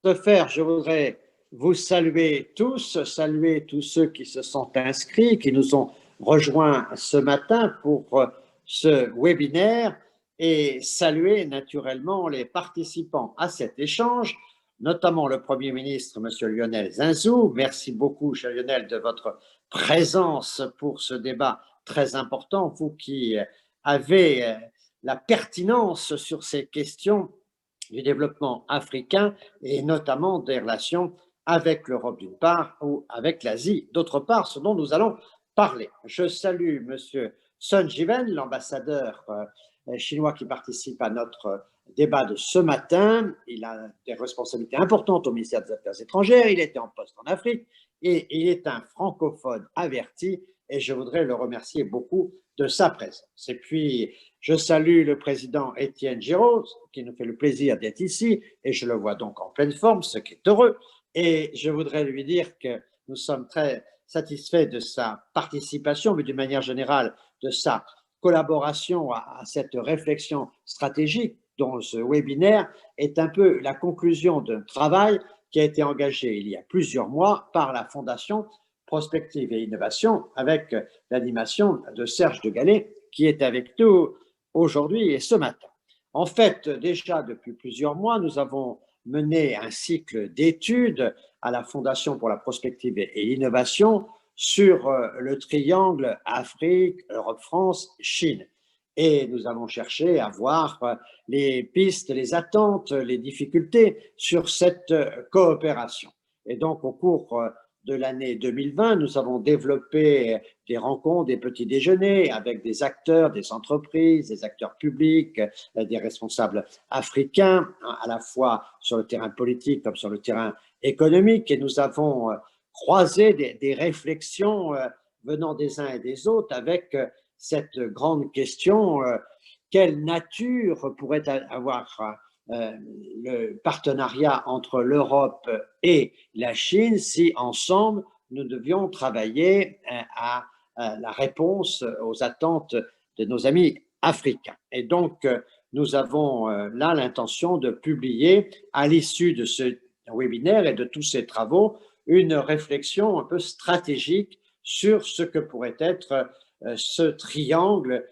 ce faire, je voudrais vous saluer tous ceux qui se sont inscrits, qui nous ont rejoints ce matin pour ce webinaire et saluer naturellement les participants à cet échange, notamment le Premier ministre, M. Lionel Zinsou. Merci beaucoup, cher Lionel, de votre présence pour ce débat très important, vous qui avez la pertinence sur ces questions du développement africain et notamment des relations avec l'Europe d'une part ou avec l'Asie d'autre part, ce dont nous allons parler. Je salue M. Sun Jiwen, l'ambassadeur chinois qui participe à notre débat de ce matin. Il a des responsabilités importantes au ministère des Affaires étrangères, il était en poste en Afrique et il est un francophone averti et je voudrais le remercier beaucoup de sa présence. Et puis, je salue le président Étienne Giraud, qui nous fait le plaisir d'être ici, et je le vois donc en pleine forme, ce qui est heureux. Et je voudrais lui dire que nous sommes très satisfaits de sa participation, mais d'une manière générale, de sa collaboration à cette réflexion stratégique dont ce webinaire est un peu la conclusion d'un travail qui a été engagé il y a plusieurs mois par la Fondation Prospective et Innovation avec l'animation de Serge de Gallet qui est avec nous aujourd'hui et ce matin. En fait, déjà depuis plusieurs mois, nous avons mené un cycle d'études à la Fondation pour la prospective et l'innovation sur le triangle Afrique, Europe, France, Chine. Et nous avons cherché à voir les pistes, les attentes, les difficultés sur cette coopération. Et donc, au cours de l'année 2020, nous avons développé des rencontres, des petits déjeuners avec des acteurs, des entreprises, des acteurs publics, des responsables africains, à la fois sur le terrain politique comme sur le terrain économique. Et nous avons croisé des réflexions venant des uns et des autres avec cette grande question, quelle nature pourrait avoir le partenariat entre l'Europe et la Chine si ensemble nous devions travailler à la réponse aux attentes de nos amis africains. Et donc, nous avons là l'intention de publier à l'issue de ce webinaire et de tous ces travaux une réflexion un peu stratégique sur ce que pourrait être ce triangle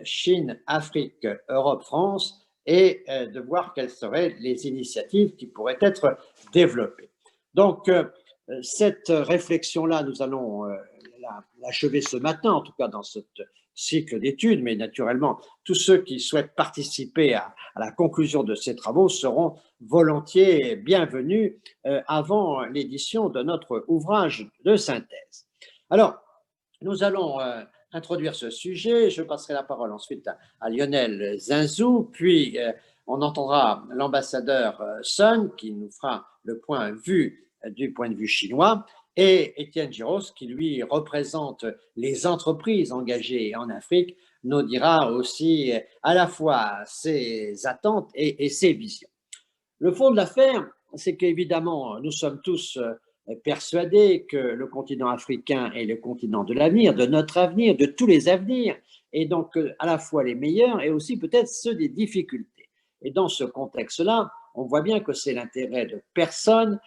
Chine, Afrique, Europe, France et de voir quelles seraient les initiatives qui pourraient être développées. Donc, cette réflexion-là, nous allons l'achever ce matin, en tout cas dans ce cycle d'études, mais naturellement, tous ceux qui souhaitent participer à la conclusion de ces travaux seront volontiers bienvenus avant l'édition de notre ouvrage de synthèse. Alors, nous allons introduire ce sujet. Je passerai la parole ensuite à Lionel Zinsou, puis on entendra l'ambassadeur Sun qui nous fera le point de vue chinois, et Étienne Giraud qui lui représente les entreprises engagées en Afrique, nous dira aussi à la fois ses attentes et ses visions. Le fond de l'affaire, c'est qu'évidemment, nous sommes tous persuadés que le continent africain est le continent de l'avenir, de notre avenir, de tous les avenirs, et donc à la fois les meilleurs et aussi peut-être ceux des difficultés. Et dans ce contexte-là, on voit bien que c'est l'intérêt de personne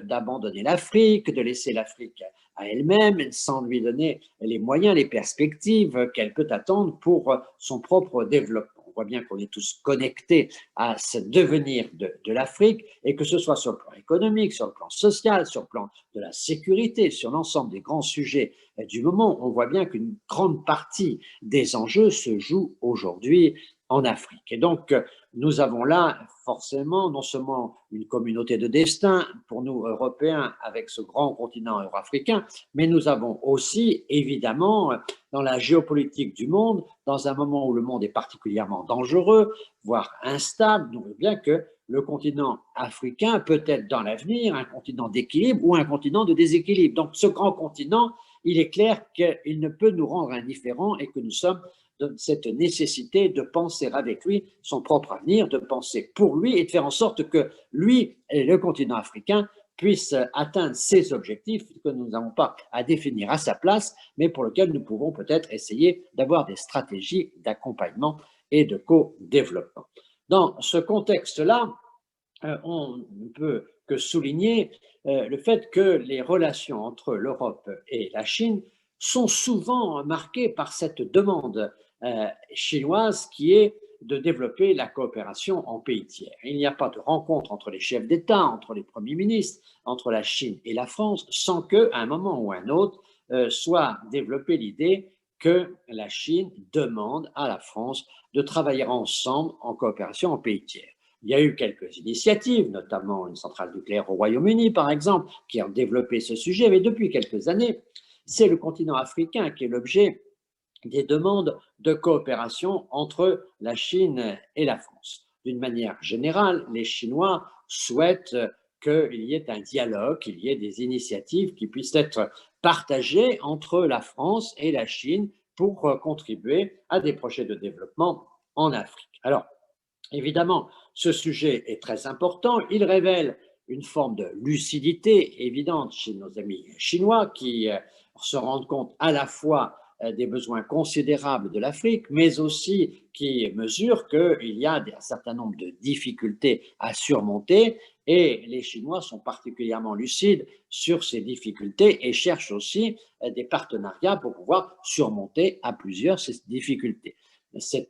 d'abandonner l'Afrique, de laisser l'Afrique à elle-même, sans lui donner les moyens, les perspectives qu'elle peut attendre pour son propre développement. On voit bien qu'on est tous connectés à ce devenir de l'Afrique, et que ce soit sur le plan économique, sur le plan social, sur le plan de la sécurité, sur l'ensemble des grands sujets du moment, on voit bien qu'une grande partie des enjeux se jouent aujourd'hui en Afrique. Et donc, nous avons là forcément non seulement une communauté de destin pour nous Européens avec ce grand continent euro-africain, mais nous avons aussi évidemment dans la géopolitique du monde, dans un moment où le monde est particulièrement dangereux, voire instable, nous voyons bien que le continent africain peut être dans l'avenir un continent d'équilibre ou un continent de déséquilibre. Donc ce grand continent, il est clair qu'il ne peut nous rendre indifférents et que nous sommes de cette nécessité de penser avec lui son propre avenir, de penser pour lui et de faire en sorte que lui et le continent africain puissent atteindre ces objectifs que nous n'avons pas à définir à sa place, mais pour lesquels nous pouvons peut-être essayer d'avoir des stratégies d'accompagnement et de co-développement. Dans ce contexte-là, on ne peut que souligner le fait que les relations entre l'Europe et la Chine sont souvent marquées par cette demande chinoise qui est de développer la coopération en pays tiers. Il n'y a pas de rencontre entre les chefs d'État, entre les premiers ministres, entre la Chine et la France, sans qu'à un moment ou un autre soit développée l'idée que la Chine demande à la France de travailler ensemble en coopération en pays tiers. Il y a eu quelques initiatives, notamment une centrale nucléaire au Royaume-Uni, par exemple, qui ont développé ce sujet, mais depuis quelques années, c'est le continent africain qui est l'objet des demandes de coopération entre la Chine et la France. D'une manière générale, les Chinois souhaitent qu'il y ait un dialogue, qu'il y ait des initiatives qui puissent être partagées entre la France et la Chine pour contribuer à des projets de développement en Afrique. Alors, évidemment, ce sujet est très important. Il révèle une forme de lucidité évidente chez nos amis chinois qui se rendent compte à la fois des besoins considérables de l'Afrique, mais aussi qui mesurent qu'il y a un certain nombre de difficultés à surmonter et les Chinois sont particulièrement lucides sur ces difficultés et cherchent aussi des partenariats pour pouvoir surmonter à plusieurs ces difficultés. C'est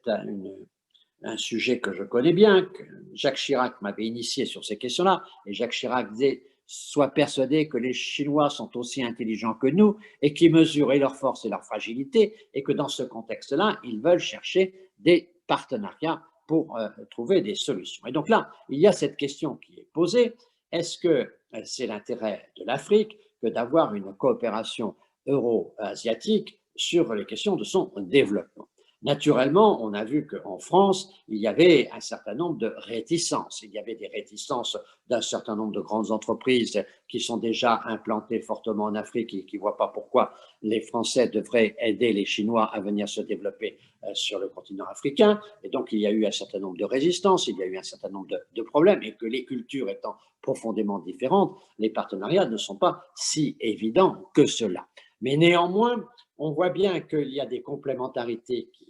un sujet que je connais bien, que Jacques Chirac m'avait initié sur ces questions-là, et Jacques Chirac disait sois persuadé que les Chinois sont aussi intelligents que nous et qui mesurent et leurs forces et leurs fragilités, et que dans ce contexte-là, ils veulent chercher des partenariats pour trouver des solutions. Et donc là, il y a cette question qui est posée, est-ce que c'est l'intérêt de l'Afrique que d'avoir une coopération euro-asiatique sur les questions de son développement? Naturellement, on a vu qu'en France, il y avait un certain nombre de réticences. Il y avait des réticences d'un certain nombre de grandes entreprises qui sont déjà implantées fortement en Afrique et qui ne voient pas pourquoi les Français devraient aider les Chinois à venir se développer sur le continent africain. Et donc, il y a eu un certain nombre de résistances, il y a eu un certain nombre de problèmes et que les cultures étant profondément différentes, les partenariats ne sont pas si évidents que cela. Mais néanmoins, on voit bien qu'il y a des complémentarités qui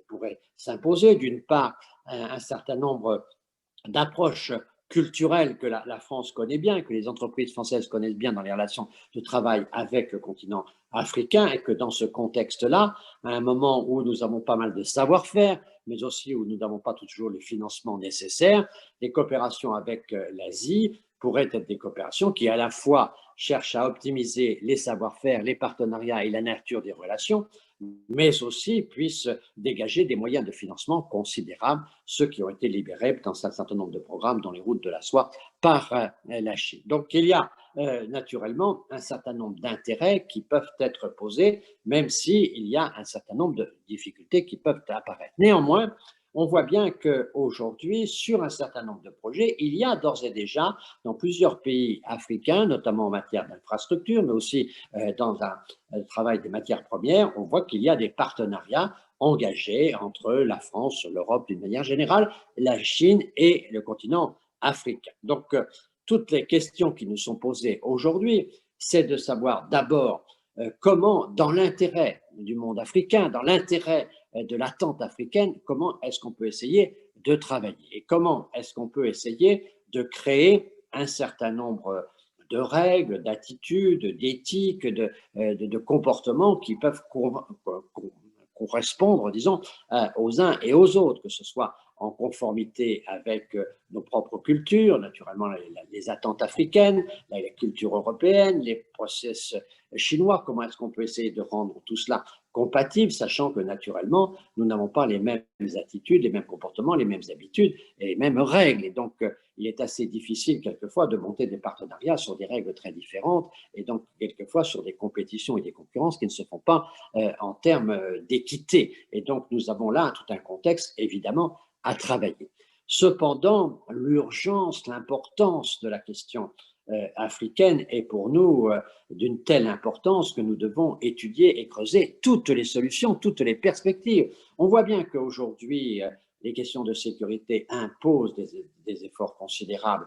pourraient s'imposer. D'une part, un certain nombre d'approches culturelles que la France connaît bien, que les entreprises françaises connaissent bien dans les relations de travail avec le continent africain, et que dans ce contexte-là, à un moment où nous avons pas mal de savoir-faire, mais aussi où nous n'avons pas toujours le financement nécessaire, les coopérations avec l'Asie pourraient être des coopérations qui à la fois cherchent à optimiser les savoir-faire, les partenariats et la nature des relations, mais aussi puissent dégager des moyens de financement considérables, ceux qui ont été libérés dans un certain nombre de programmes dans les routes de la soie par la Chine. Donc il y a naturellement un certain nombre d'intérêts qui peuvent être posés, même s'il y a un certain nombre de difficultés qui peuvent apparaître. Néanmoins, on voit bien qu'aujourd'hui, sur un certain nombre de projets, il y a d'ores et déjà dans plusieurs pays africains, notamment en matière d'infrastructure, mais aussi dans le travail des matières premières, on voit qu'il y a des partenariats engagés entre la France, l'Europe d'une manière générale, la Chine et le continent africain. Donc, toutes les questions qui nous sont posées aujourd'hui, c'est de savoir d'abord comment, dans l'intérêt du monde africain, dans l'intérêt de l'attente africaine, comment est-ce qu'on peut essayer de travailler et comment est-ce qu'on peut essayer de créer un certain nombre de règles, d'attitudes, d'éthiques, de comportements qui peuvent correspondre, disons, aux uns et aux autres, que ce soit en conformité avec nos propres cultures, naturellement les attentes africaines, la culture européenne, les process chinois, comment est-ce qu'on peut essayer de rendre tout cela compatible, sachant que naturellement, nous n'avons pas les mêmes attitudes, les mêmes comportements, les mêmes habitudes et les mêmes règles. Et donc, il est assez difficile quelquefois de monter des partenariats sur des règles très différentes et donc quelquefois sur des compétitions et des concurrences qui ne se font pas en termes d'équité. Et donc, nous avons là tout un contexte, évidemment, à travailler. Cependant, l'urgence, l'importance de la question africaine est pour nous d'une telle importance que nous devons étudier et creuser toutes les solutions, toutes les perspectives. On voit bien qu'aujourd'hui, les questions de sécurité imposent des efforts considérables,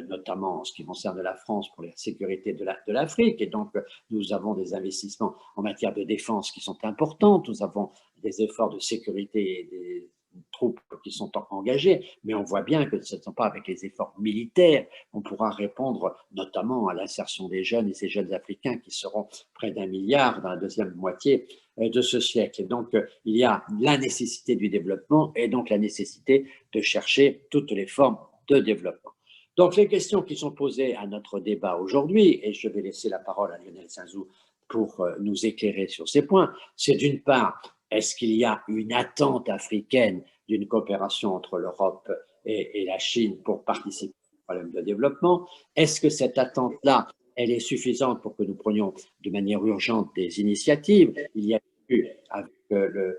notamment en ce qui concerne la France pour la sécurité de l'Afrique. Et donc, nous avons des investissements en matière de défense qui sont importants. Nous avons des efforts de sécurité et troupes qui sont engagées, mais on voit bien que ce ne sont pas avec les efforts militaires qu'on pourra répondre notamment à l'insertion des jeunes et ces jeunes africains qui seront près d'1 milliard dans la deuxième moitié de ce siècle. Et donc, il y a la nécessité du développement et donc la nécessité de chercher toutes les formes de développement. Donc, les questions qui sont posées à notre débat aujourd'hui, et je vais laisser la parole à Lionel Zinsou pour nous éclairer sur ces points, c'est d'une part, est-ce qu'il y a une attente africaine d'une coopération entre l'Europe et la Chine pour participer au problème de développement? Est-ce que cette attente-là, elle est suffisante pour que nous prenions de manière urgente des initiatives? Il y a eu, avec le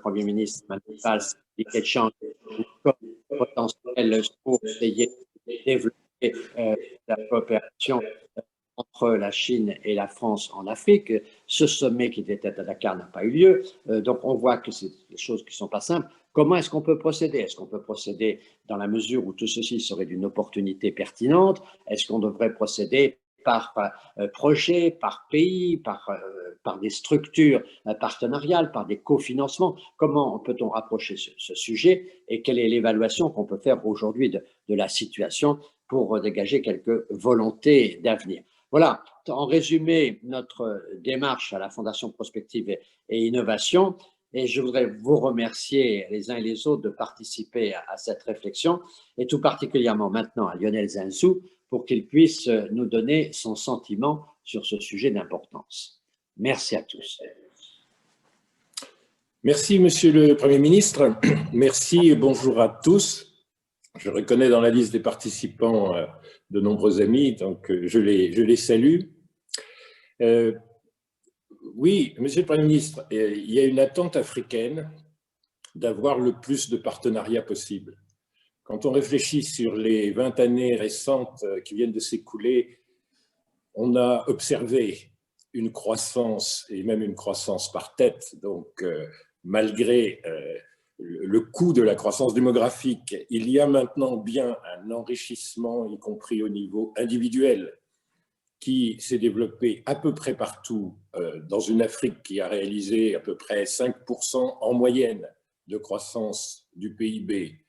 Premier ministre Manuel Valls, l'échange potentiel pour essayer de développer la coopération entre la Chine et la France en Afrique. Ce sommet qui était à Dakar n'a pas eu lieu. Donc, on voit que c'est des choses qui ne sont pas simples. Comment est-ce qu'on peut procéder? Est-ce qu'on peut procéder dans la mesure où tout ceci serait d'une opportunité pertinente? Est-ce qu'on devrait procéder par projet, par pays, par des structures partenariales, par des cofinancements? Comment peut-on approcher ce sujet et quelle est l'évaluation qu'on peut faire aujourd'hui de la situation pour dégager quelques volontés d'avenir? Voilà, en résumé, notre démarche à la Fondation Prospective et Innovation. Et je voudrais vous remercier les uns et les autres de participer à cette réflexion, et tout particulièrement maintenant à Lionel Zinsou pour qu'il puisse nous donner son sentiment sur ce sujet d'importance. Merci à tous. Merci, Monsieur le Premier ministre. Merci et bonjour à tous. Je reconnais dans la liste des participants de nombreux amis, donc je les salue. Oui, Monsieur le Premier ministre, il y a une attente africaine d'avoir le plus de partenariats possible. Quand on réfléchit sur les 20 années récentes qui viennent de s'écouler, on a observé une croissance, et même une croissance par tête, donc malgré le coût de la croissance démographique, il y a maintenant bien un enrichissement, y compris au niveau individuel, qui s'est développé à peu près partout dans une Afrique qui a réalisé à peu près 5% en moyenne de croissance du PIB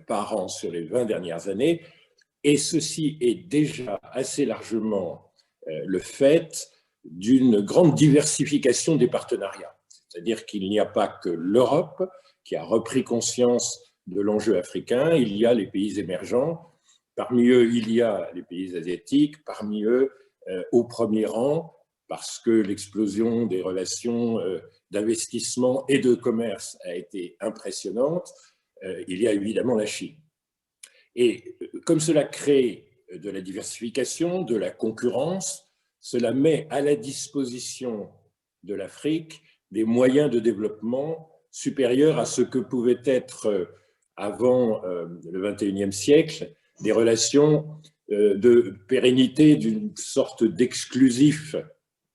par an sur les 20 dernières années. Et ceci est déjà assez largement le fait d'une grande diversification des partenariats. C'est-à-dire qu'il n'y a pas que l'Europe qui a repris conscience de l'enjeu africain, il y a les pays émergents, parmi eux il y a les pays asiatiques, parmi eux au premier rang, parce que l'explosion des relations d'investissement et de commerce a été impressionnante, il y a évidemment la Chine. Et comme cela crée de la diversification, de la concurrence, cela met à la disposition de l'Afrique des moyens de développement supérieurs à ce que pouvaient être avant le XXIe siècle des relations de pérennité d'une sorte d'exclusif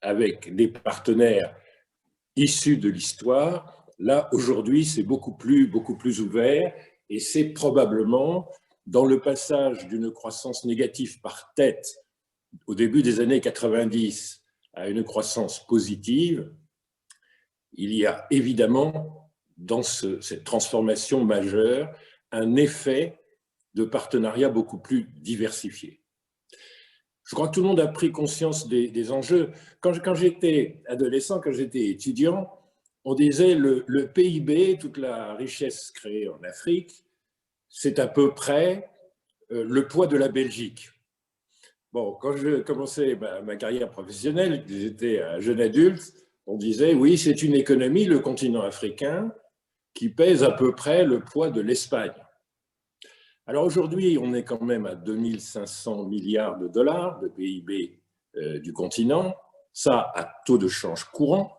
avec des partenaires issus de l'histoire. Là, aujourd'hui, c'est beaucoup plus ouvert et c'est probablement dans le passage d'une croissance négative par tête au début des années 90 à une croissance positive, il y a évidemment dans cette transformation majeure un effet de partenariat beaucoup plus diversifié. Je crois que tout le monde a pris conscience des enjeux. Quand j'étais adolescent, quand j'étais étudiant, on disait le PIB, toute la richesse créée en Afrique, c'est à peu près le poids de la Belgique. Bon, quand je commençais ma carrière professionnelle, j'étais un jeune adulte, on disait oui, c'est une économie, le continent africain, qui pèse à peu près le poids de l'Espagne. Alors aujourd'hui, on est quand même à 2500 milliards de dollars de PIB du continent, ça à taux de change courant,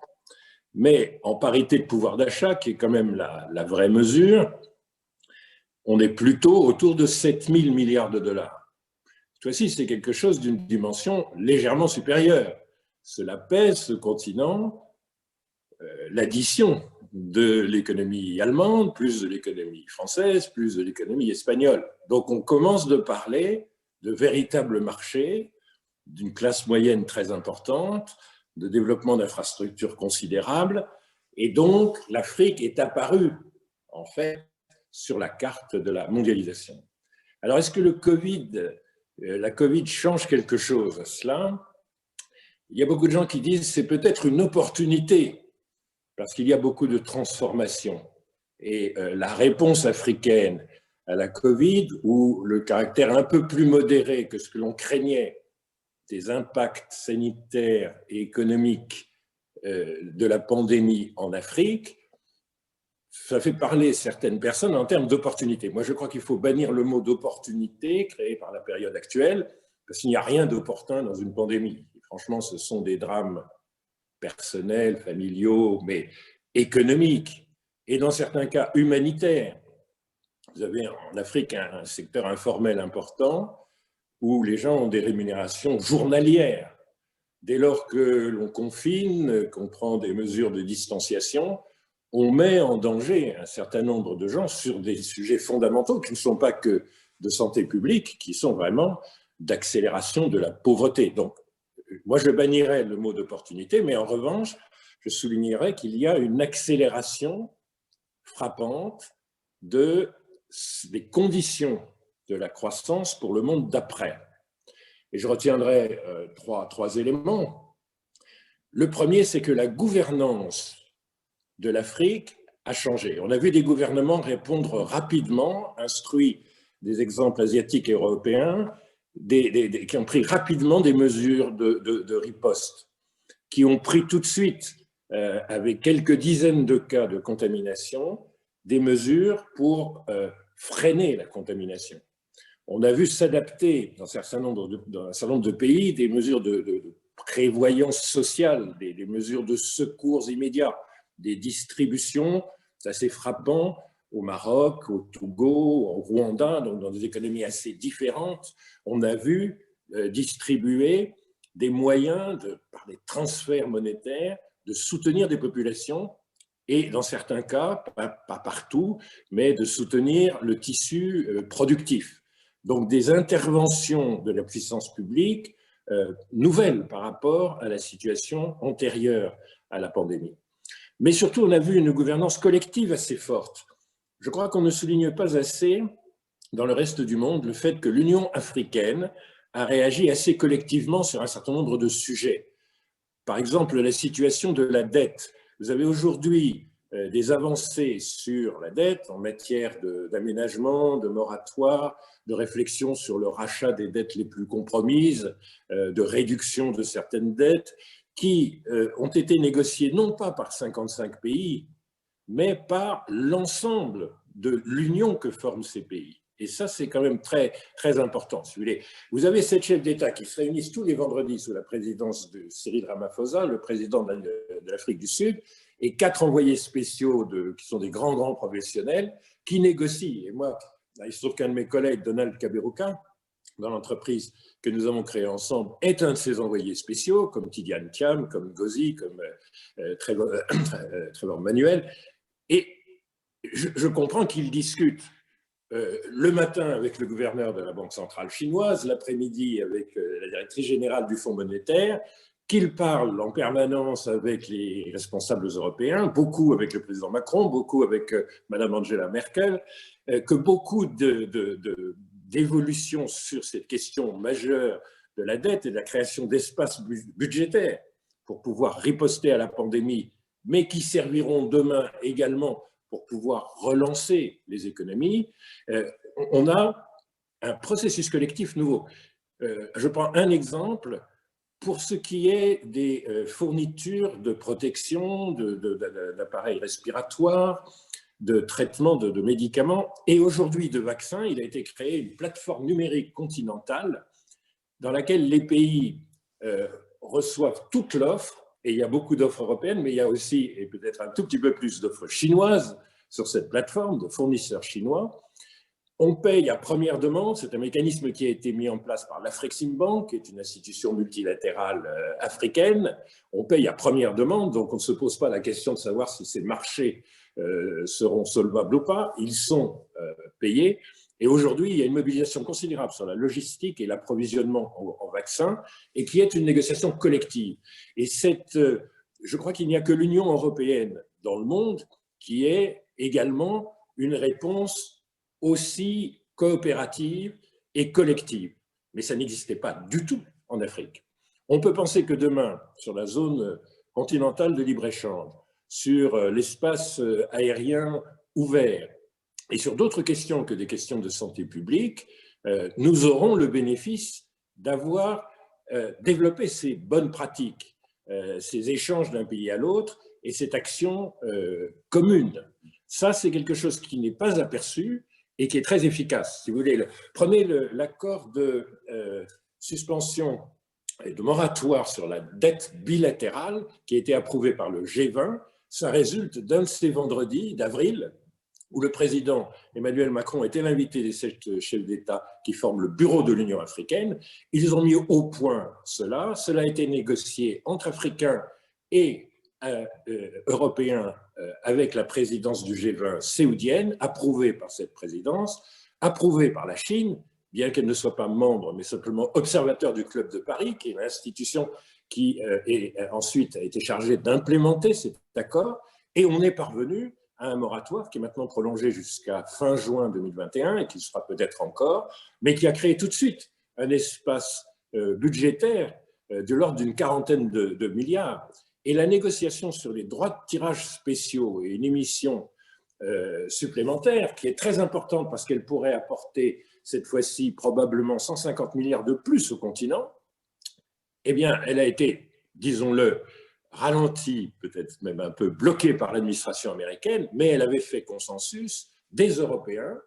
mais en parité de pouvoir d'achat, qui est quand même la vraie mesure, on est plutôt autour de 7000 milliards de dollars. Cette fois-ci, c'est quelque chose d'une dimension légèrement supérieure. Cela pèse ce continent, l'addition de l'économie allemande, plus de l'économie française, plus de l'économie espagnole. Donc on commence de parler de véritables marchés, d'une classe moyenne très importante, de développement d'infrastructures considérables, Et donc, l'Afrique est apparue, en fait, sur la carte de la mondialisation. Alors, est-ce que la Covid change quelque chose à cela? Il y a beaucoup de gens qui disent que c'est peut-être une opportunité, parce qu'il y a beaucoup de transformations. Et la réponse africaine à la Covid, ou le caractère un peu plus modéré que ce que l'on craignait des impacts sanitaires et économiques de la pandémie en Afrique, ça fait parler certaines personnes en termes d'opportunité. Moi, je crois qu'il faut bannir le mot d'opportunité créé par la période actuelle, parce qu'il n'y a rien d'opportun dans une pandémie. Et franchement, ce sont des drames personnels, familiaux, mais économiques, et dans certains cas humanitaires. Vous avez en Afrique un secteur informel important où les gens ont des rémunérations journalières. Dès lors que l'on confine, qu'on prend des mesures de distanciation, on met en danger un certain nombre de gens sur des sujets fondamentaux qui ne sont pas que de santé publique, qui sont vraiment d'accélération de la pauvreté. Donc, moi, je bannirais le mot d'opportunité, mais en revanche, je soulignerais qu'il y a une accélération frappante des conditions de la croissance pour le monde d'après. Et je retiendrai trois éléments. Le premier, c'est que la gouvernance de l'Afrique a changé. On a vu des gouvernements répondre rapidement, instruits des exemples asiatiques et européens, qui ont pris rapidement des mesures de riposte, qui ont pris tout de suite, avec quelques dizaines de cas de contamination, des mesures pour freiner la contamination. On a vu s'adapter dans un certain nombre de pays des mesures de prévoyance sociale, des mesures de secours immédiats, des distributions, c'est assez frappant, au Maroc, au Togo, au Rwanda, donc dans des économies assez différentes, on a vu distribuer des moyens, par des transferts monétaires, de soutenir des populations et, dans certains cas, pas partout, mais de soutenir le tissu productif. Donc des interventions de la puissance publique nouvelles par rapport à la situation antérieure à la pandémie. Mais surtout, on a vu une gouvernance collective assez forte. Je crois qu'on ne souligne pas assez, dans le reste du monde, le fait que l'Union africaine a réagi assez collectivement sur un certain nombre de sujets. Par exemple, la situation de la dette. Vous avez aujourd'hui des avancées sur la dette en matière d'aménagement, de moratoire, de réflexion sur le rachat des dettes les plus compromises, de réduction de certaines dettes, qui ont été négociées non pas par 55 pays, mais par l'ensemble de l'union que forment ces pays. Et ça, c'est quand même très, très important. Si vous voulez. Vous avez 7 chefs d'État qui se réunissent tous les vendredis sous la présidence de Cyril Ramaphosa, le président de l'Afrique du Sud, et 4 envoyés spéciaux qui sont des grands professionnels qui négocient. Et moi, il se trouve qu'un de mes collègues, Donald Kaberuka, dans l'entreprise que nous avons créée ensemble, est un de ces envoyés spéciaux, comme Tidiane Thiam, comme Gozi, comme Trevor Manuel. Et je comprends qu'ils discutent le matin avec le gouverneur de la Banque centrale chinoise, l'après-midi avec la directrice générale du Fonds monétaire, qu'ils parlent en permanence avec les responsables européens, beaucoup avec le président Macron, beaucoup avec Madame Angela Merkel, que beaucoup d'évolutions sur cette question majeure de la dette et de la création d'espaces budgétaires pour pouvoir riposter à la pandémie, mais qui serviront demain également pour pouvoir relancer les économies, on a un processus collectif nouveau. Je prends un exemple. Pour ce qui est des fournitures de protection, d'appareils respiratoires, de traitement de médicaments et aujourd'hui de vaccins, il a été créé une plateforme numérique continentale dans laquelle les pays reçoivent toute l'offre. Et il y a beaucoup d'offres européennes, mais il y a aussi, et peut-être un tout petit peu plus d'offres chinoises sur cette plateforme de fournisseurs chinois. On paye à première demande, c'est un mécanisme qui a été mis en place par l'Afreximbank, qui est une institution multilatérale africaine. On paye à première demande, donc on ne se pose pas la question de savoir si ces marchés seront solvables ou pas. Ils sont payés. Et aujourd'hui, il y a une mobilisation considérable sur la logistique et l'approvisionnement en vaccins, et qui est une négociation collective. Et je crois qu'il n'y a que l'Union européenne, dans le monde qui ait également une réponse aussi coopérative et collective. Mais ça n'existait pas du tout en Afrique. On peut penser que demain, sur la zone continentale de libre-échange, sur l'espace aérien ouvert et sur d'autres questions que des questions de santé publique, nous aurons le bénéfice d'avoir développé ces bonnes pratiques, ces échanges d'un pays à l'autre et cette action commune. Ça, c'est quelque chose qui n'est pas aperçu et qui est très efficace. Si vous voulez, prenez l'accord de suspension et de moratoire sur la dette bilatérale qui a été approuvé par le G20. Ça résulte d'un de ces vendredis d'avril où le président Emmanuel Macron était l'invité des 7 chefs d'État qui forment le bureau de l'Union africaine. Ils ont mis au point cela. Cela a été négocié entre Africains et Européens avec la présidence du G20 saoudienne, approuvé par cette présidence, approuvé par la Chine, bien qu'elle ne soit pas membre, mais simplement observateur du Club de Paris, qui est l'institution qui ensuite a été chargée d'implémenter cet accord. Et on est parvenu à un moratoire qui est maintenant prolongé jusqu'à fin juin 2021 et qui sera peut-être encore, mais qui a créé tout de suite un espace budgétaire de l'ordre d'une quarantaine de milliards. Et la négociation sur les droits de tirage spéciaux et une émission supplémentaire, qui est très importante parce qu'elle pourrait apporter cette fois-ci probablement 150 milliards de plus au continent, eh bien, elle a été, disons-le, ralentie, peut-être même un peu bloquée par l'administration américaine, mais elle avait fait consensus des Européens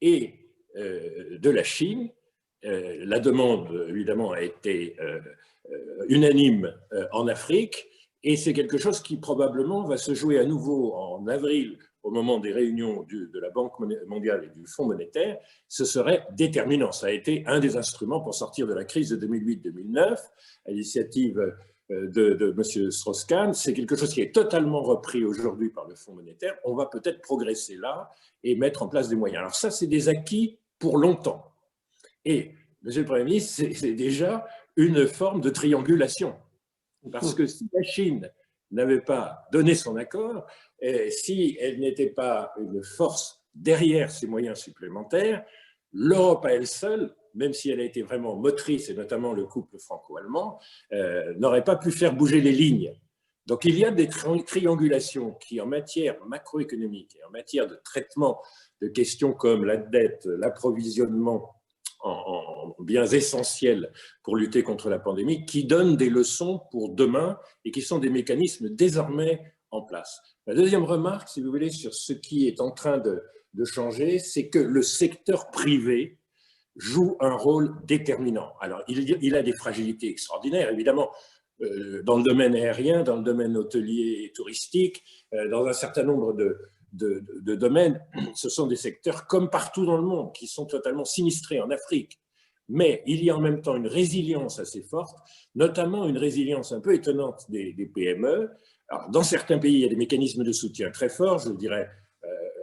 et de la Chine. La demande, évidemment, a été unanime en Afrique, et c'est quelque chose qui probablement va se jouer à nouveau en avril, au moment des réunions de la Banque mondiale et du Fonds monétaire. Ce serait déterminant. Ça a été un des instruments pour sortir de la crise de 2008-2009, à l'initiative de M. Strauss-Kahn. C'est quelque chose qui est totalement repris aujourd'hui par le Fonds monétaire. On va peut-être progresser là et mettre en place des moyens. Alors ça, c'est des acquis pour longtemps. Et, Monsieur le Premier ministre, c'est déjà une forme de triangulation. Parce que si la Chine n'avait pas donné son accord, si elle n'était pas une force derrière ces moyens supplémentaires, l'Europe à elle seule, même si elle a été vraiment motrice, et notamment le couple franco-allemand, n'aurait pas pu faire bouger les lignes. Donc il y a des triangulations qui, en matière macroéconomique et en matière de traitement de questions comme la dette, l'approvisionnement en biens essentiels pour lutter contre la pandémie, qui donnent des leçons pour demain et qui sont des mécanismes désormais en place. La deuxième remarque, si vous voulez, sur ce qui est en train de changer, c'est que le secteur privé joue un rôle déterminant. Alors, il a des fragilités extraordinaires, évidemment, dans le domaine aérien, dans le domaine hôtelier et touristique, dans un certain nombre de domaines. Ce sont des secteurs, comme partout dans le monde, qui sont totalement sinistrés en Afrique. Mais il y a en même temps une résilience assez forte, notamment une résilience un peu étonnante des PME. Alors, dans certains pays, il y a des mécanismes de soutien très forts, je dirais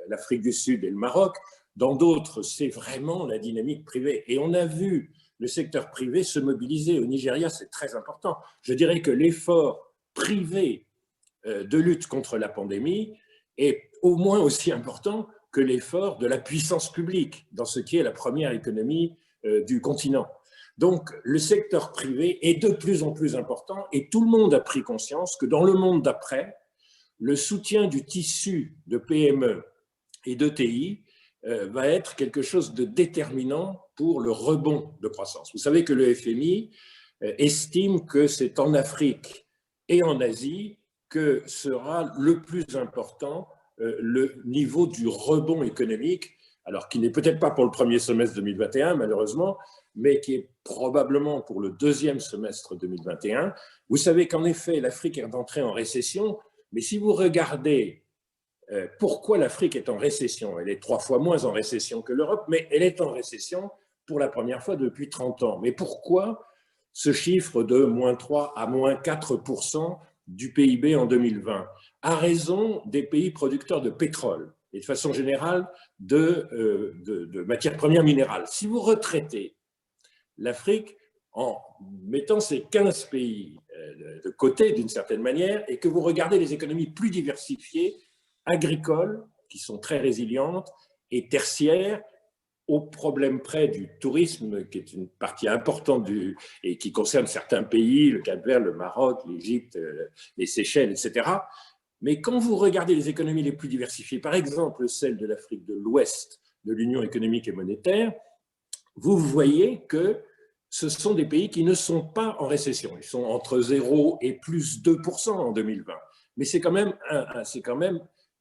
l'Afrique du Sud et le Maroc. Dans d'autres, c'est vraiment la dynamique privée. Et on a vu le secteur privé se mobiliser. Au Nigeria, c'est très important. Je dirais que l'effort privé de lutte contre la pandémie est au moins aussi important que l'effort de la puissance publique dans ce qui est la première économie du continent. Donc, le secteur privé est de plus en plus important et tout le monde a pris conscience que dans le monde d'après, le soutien du tissu de PME et d'ETI va être quelque chose de déterminant pour le rebond de croissance. Vous savez que le FMI estime que c'est en Afrique et en Asie que sera le plus important le niveau du rebond économique, alors qui n'est peut-être pas pour le premier semestre 2021, malheureusement, mais qui est probablement pour le deuxième semestre 2021. Vous savez qu'en effet, l'Afrique est entrée en récession, mais si vous regardez pourquoi l'Afrique est en récession, elle est 3 fois moins en récession que l'Europe, mais elle est en récession pour la première fois depuis 30 ans. Mais pourquoi ce chiffre de -3 à -4% du PIB en 2020, à raison des pays producteurs de pétrole et de façon générale de matières premières minérales. Si vous retraitez l'Afrique en mettant ces 15 pays de côté d'une certaine manière et que vous regardez les économies plus diversifiées, agricoles, qui sont très résilientes, et tertiaires, au problème près du tourisme, qui est une partie importante et qui concerne certains pays, le Cap-Vert, le Maroc, l'Égypte, les Seychelles, etc. Mais quand vous regardez les économies les plus diversifiées, par exemple celle de l'Afrique de l'Ouest, de l'Union économique et monétaire, vous voyez que ce sont des pays qui ne sont pas en récession. Ils sont entre 0 et plus 2% en 2020. Mais c'est quand même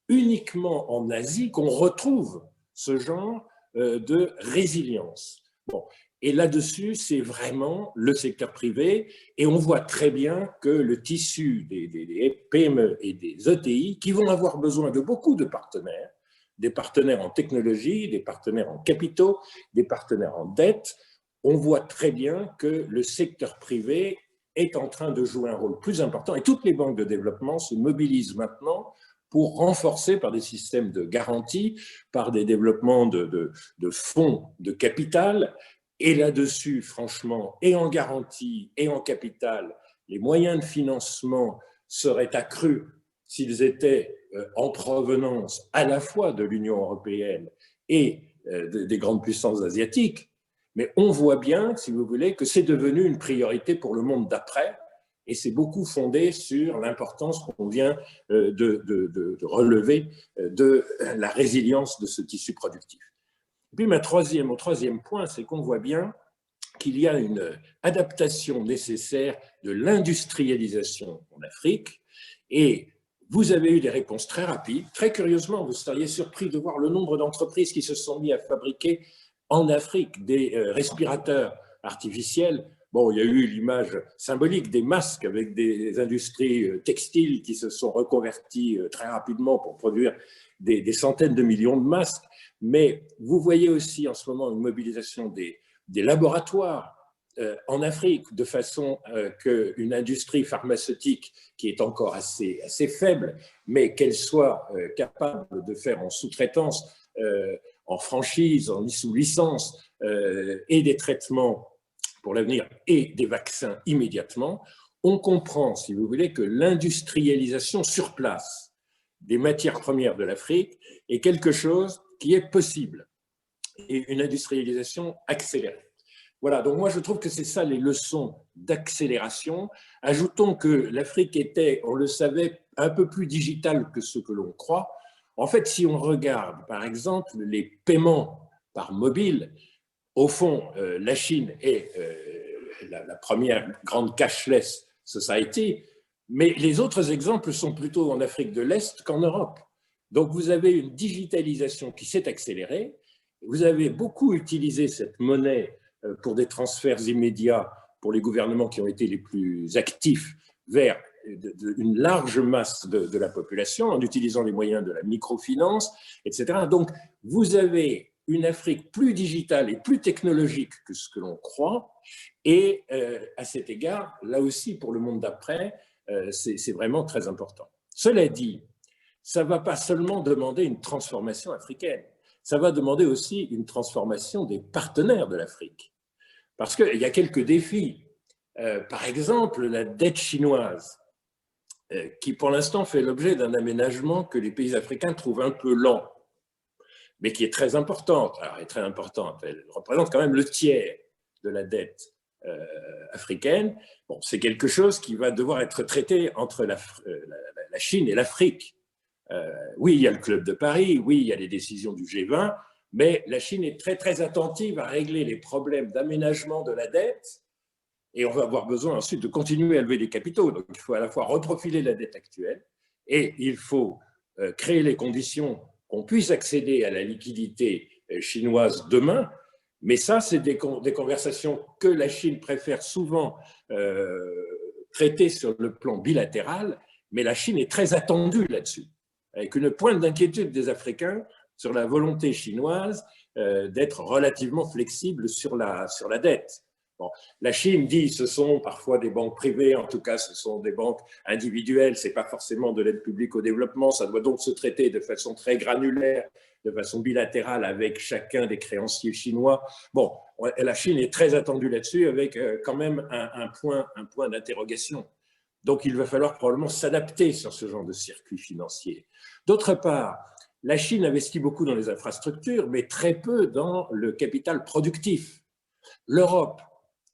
uniquement en Asie qu'on retrouve ce genre de résilience. Bon. Et là-dessus, c'est vraiment le secteur privé. Et on voit très bien que le tissu des PME et des ETI, qui vont avoir besoin de beaucoup de partenaires, des partenaires en technologie, des partenaires en capitaux, des partenaires en dette, on voit très bien que le secteur privé est en train de jouer un rôle plus important. Et toutes les banques de développement se mobilisent maintenant pour renforcer par des systèmes de garantie, par des développements de fonds de capital. Et là-dessus, franchement, et en garantie et en capital, les moyens de financement seraient accrus s'ils étaient en provenance à la fois de l'Union européenne et des grandes puissances asiatiques. Mais on voit bien, si vous voulez, que c'est devenu une priorité pour le monde d'après. Et c'est beaucoup fondé sur l'importance qu'on vient de relever de la résilience de ce tissu productif. Et puis mon troisième point, c'est qu'on voit bien qu'il y a une adaptation nécessaire de l'industrialisation en Afrique. Et vous avez eu des réponses très rapides. Très curieusement, vous seriez surpris de voir le nombre d'entreprises qui se sont mis à fabriquer en Afrique des respirateurs artificiels. Bon, il y a eu l'image symbolique des masques avec des industries textiles qui se sont reconverties très rapidement pour produire des centaines de millions de masques. Mais vous voyez aussi en ce moment une mobilisation des laboratoires en Afrique, de façon qu'une industrie pharmaceutique qui est encore assez faible, mais qu'elle soit capable de faire en sous-traitance, en franchise, sous licence, et des traitements pour l'avenir et des vaccins immédiatement, on comprend, si vous voulez, que l'industrialisation sur place des matières premières de l'Afrique est quelque chose qui est possible, et une industrialisation accélérée. Voilà, donc moi je trouve que c'est ça les leçons d'accélération. Ajoutons que l'Afrique était, on le savait, un peu plus digitale que ce que l'on croit. En fait, si on regarde par exemple les paiements par mobile, au fond, la Chine est la première grande cashless society, mais les autres exemples sont plutôt en Afrique de l'Est qu'en Europe. Donc vous avez une digitalisation qui s'est accélérée, vous avez beaucoup utilisé cette monnaie pour des transferts immédiats pour les gouvernements qui ont été les plus actifs vers une large masse de la population en utilisant les moyens de la microfinance, etc. Donc vous avez une Afrique plus digitale et plus technologique que ce que l'on croit. Et à cet égard, là aussi, pour le monde d'après, c'est vraiment très important. Cela dit, ça ne va pas seulement demander une transformation africaine, ça va demander aussi une transformation des partenaires de l'Afrique. Parce qu'il y a quelques défis. Par exemple, la dette chinoise, qui pour l'instant fait l'objet d'un aménagement que les pays africains trouvent un peu lent, mais qui est très importante. Alors, elle est très importante, elle représente quand même le tiers de la dette africaine. Bon, c'est quelque chose qui va devoir être traité entre la Chine et l'Afrique. Oui, il y a le Club de Paris, oui, il y a les décisions du G20, mais la Chine est très, très attentive à régler les problèmes d'aménagement de la dette, et on va avoir besoin ensuite de continuer à lever des capitaux. Donc, il faut à la fois reprofiler la dette actuelle, et il faut créer les conditions qu'on puisse accéder à la liquidité chinoise demain. Mais ça, c'est des conversations que la Chine préfère souvent traiter sur le plan bilatéral, mais la Chine est très attendue là-dessus, avec une pointe d'inquiétude des Africains sur la volonté chinoise d'être relativement flexible sur la dette. Bon, la Chine dit ce sont parfois des banques privées, en tout cas ce sont des banques individuelles, ce n'est pas forcément de l'aide publique au développement, ça doit donc se traiter de façon très granulaire, de façon bilatérale avec chacun des créanciers chinois. Bon, la Chine est très attendue là-dessus avec quand même un point d'interrogation. Donc il va falloir probablement s'adapter sur ce genre de circuit financier. D'autre part, la Chine investit beaucoup dans les infrastructures, mais très peu dans le capital productif. L'Europe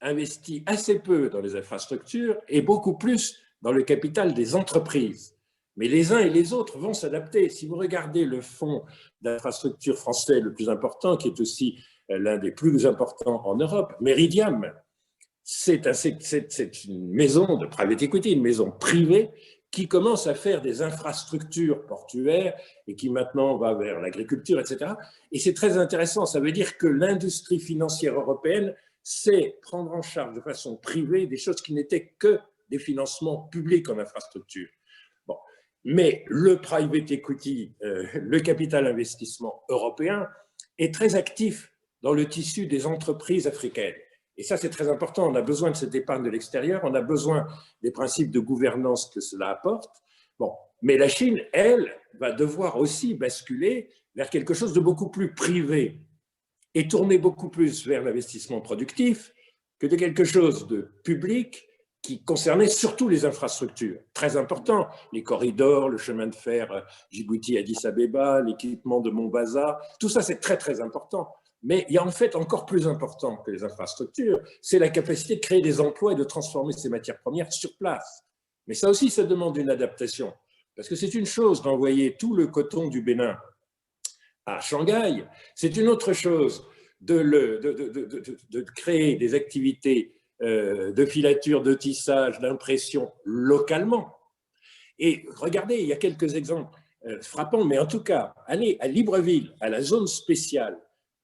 investit assez peu dans les infrastructures et beaucoup plus dans le capital des entreprises. Mais les uns et les autres vont s'adapter. Si vous regardez le fonds d'infrastructure français le plus important, qui est aussi l'un des plus importants en Europe, Meridiam, c'est une maison de private equity, une maison privée qui commence à faire des infrastructures portuaires et qui maintenant va vers l'agriculture, etc. Et c'est très intéressant, ça veut dire que l'industrie financière européenne sait prendre en charge de façon privée des choses qui n'étaient que des financements publics en infrastructure. Bon. Mais le private equity, le capital investissement européen, est très actif dans le tissu des entreprises africaines. Et ça, c'est très important. On a besoin de cette épargne de l'extérieur, on a besoin des principes de gouvernance que cela apporte. Bon. Mais la Chine, elle, va devoir aussi basculer vers quelque chose de beaucoup plus privé et tourner beaucoup plus vers l'investissement productif que de quelque chose de public qui concernait surtout les infrastructures. Très important, les corridors, le chemin de fer Djibouti-Addis Abeba, l'équipement de Mombasa, tout ça c'est très très important. Mais il y a en fait encore plus important que les infrastructures, c'est la capacité de créer des emplois et de transformer ces matières premières sur place. Mais ça aussi, ça demande une adaptation. Parce que c'est une chose d'envoyer tout le coton du Bénin à Shanghai, c'est une autre chose de créer des activités de filature, de tissage, d'impression localement. Et regardez, il y a quelques exemples frappants, mais en tout cas, allez à Libreville, à la zone spéciale,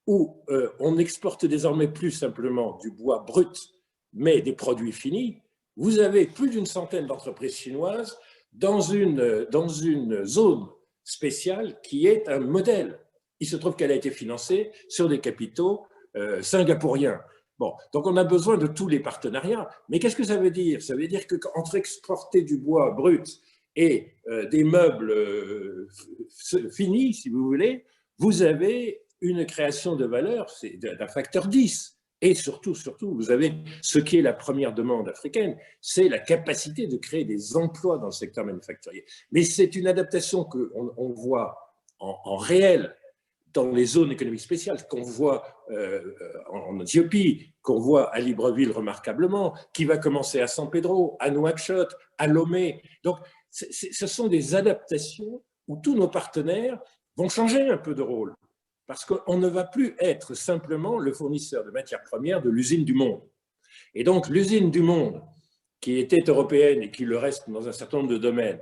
où on exporte désormais plus simplement du bois brut, mais des produits finis, vous avez plus d'une centaine d'entreprises chinoises dans une zone spéciale qui est un modèle. Il se trouve qu'elle a été financée sur des capitaux singapouriens. Bon, donc on a besoin de tous les partenariats. Mais qu'est-ce que ça veut dire? Ça veut dire qu'entre exporter du bois brut et des meubles finis, si vous voulez, vous avez une création de valeur d'un facteur 10. Et surtout, vous avez ce qui est la première demande africaine, c'est la capacité de créer des emplois dans le secteur manufacturier. Mais c'est une adaptation qu'on voit en réel dans les zones économiques spéciales, qu'on voit en Éthiopie, qu'on voit à Libreville remarquablement, qui va commencer à San Pedro, à Nouakchott, à Lomé. Donc, ce sont des adaptations où tous nos partenaires vont changer un peu de rôle. Parce qu'on ne va plus être simplement le fournisseur de matières premières de l'usine du monde. Et donc, l'usine du monde, qui était européenne et qui le reste dans un certain nombre de domaines,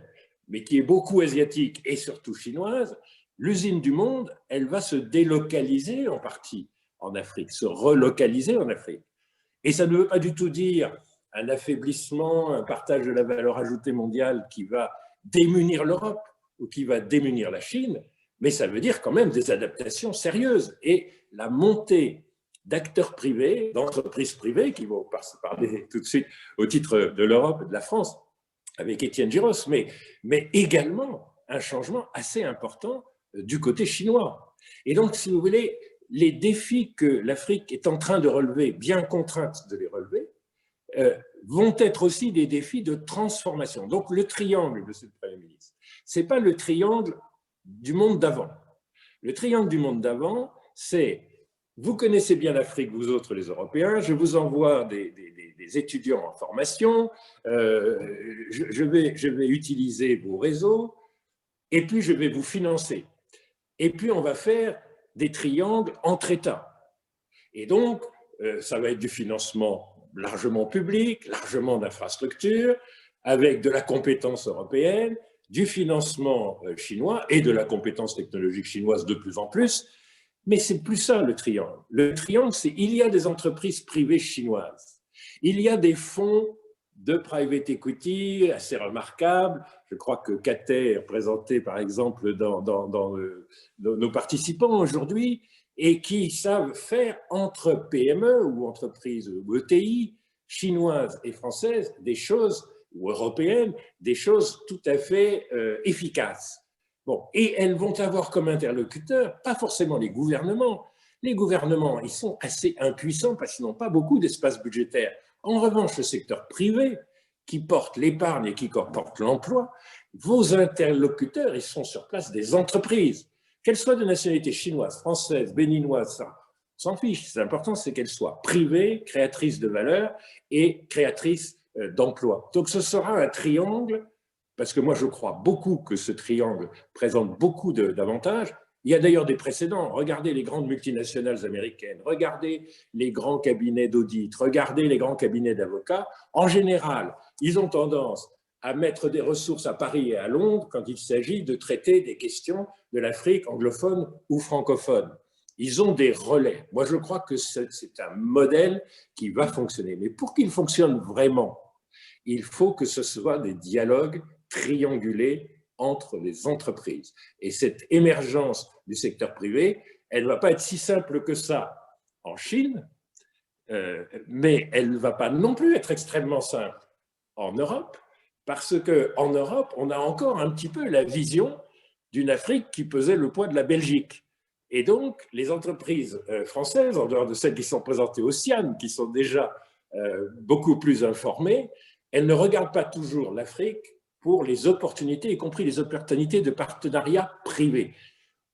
mais qui est beaucoup asiatique et surtout chinoise, l'usine du monde, elle va se délocaliser en partie en Afrique, se relocaliser en Afrique. Et ça ne veut pas du tout dire un affaiblissement, un partage de la valeur ajoutée mondiale qui va démunir l'Europe ou qui va démunir la Chine, mais ça veut dire quand même des adaptations sérieuses et la montée d'acteurs privés, d'entreprises privées qui vont parler tout de suite au titre de l'Europe et de la France avec Étienne Giros, mais également un changement assez important du côté chinois. Et donc, si vous voulez, les défis que l'Afrique est en train de relever, bien contrainte de les relever, vont être aussi des défis de transformation. Donc, le triangle, Monsieur le Premier ministre, ce n'est pas le triangle du monde d'avant. Le triangle du monde d'avant, c'est, vous connaissez bien l'Afrique, vous autres les Européens, je vous envoie des étudiants en formation, je vais utiliser vos réseaux, et puis je vais vous financer. Et puis on va faire des triangles entre États. Et donc, ça va être du financement largement public, largement d'infrastructures, avec de la compétence européenne, du financement chinois et de la compétence technologique chinoise de plus en plus. Mais c'est plus ça le triangle. Le triangle, c'est il y a des entreprises privées chinoises. Il y a des fonds de private equity assez remarquables. Je crois que Cathay est représenté par exemple dans nos participants aujourd'hui. et qui savent faire entre PME ou entreprises ou ETI, chinoises et françaises, des choses, ou européennes, des choses tout à fait efficaces. Bon, et elles vont avoir comme interlocuteurs, pas forcément les gouvernements. Les gouvernements, ils sont assez impuissants parce qu'ils n'ont pas beaucoup d'espace budgétaire. En revanche, le secteur privé, qui porte l'épargne et qui porte l'emploi, vos interlocuteurs, ils sont sur place des entreprises, qu'elles soient de nationalité chinoise, française, béninoise, ça, on s'en fiche. C'est important, c'est qu'elles soient privées, créatrices de valeur et créatrices d'emplois. Donc ce sera un triangle, parce que moi je crois beaucoup que ce triangle présente beaucoup d'avantages. Il y a d'ailleurs des précédents. Regardez les grandes multinationales américaines, regardez les grands cabinets d'audit, regardez les grands cabinets d'avocats. En général, ils ont tendance à mettre des ressources à Paris et à Londres quand il s'agit de traiter des questions de l'Afrique anglophone ou francophone. Ils ont des relais. Moi, je crois que c'est un modèle qui va fonctionner. Mais pour qu'il fonctionne vraiment, il faut que ce soit des dialogues triangulés entre les entreprises. Et cette émergence du secteur privé, elle ne va pas être si simple que ça en Chine, mais elle ne va pas non plus être extrêmement simple en Europe, parce qu'en Europe, on a encore un petit peu la vision d'une Afrique qui pesait le poids de la Belgique. Et donc, les entreprises françaises, en dehors de celles qui sont présentées au CIAN, qui sont déjà beaucoup plus informées, elles ne regardent pas toujours l'Afrique pour les opportunités, y compris les opportunités de partenariat privé.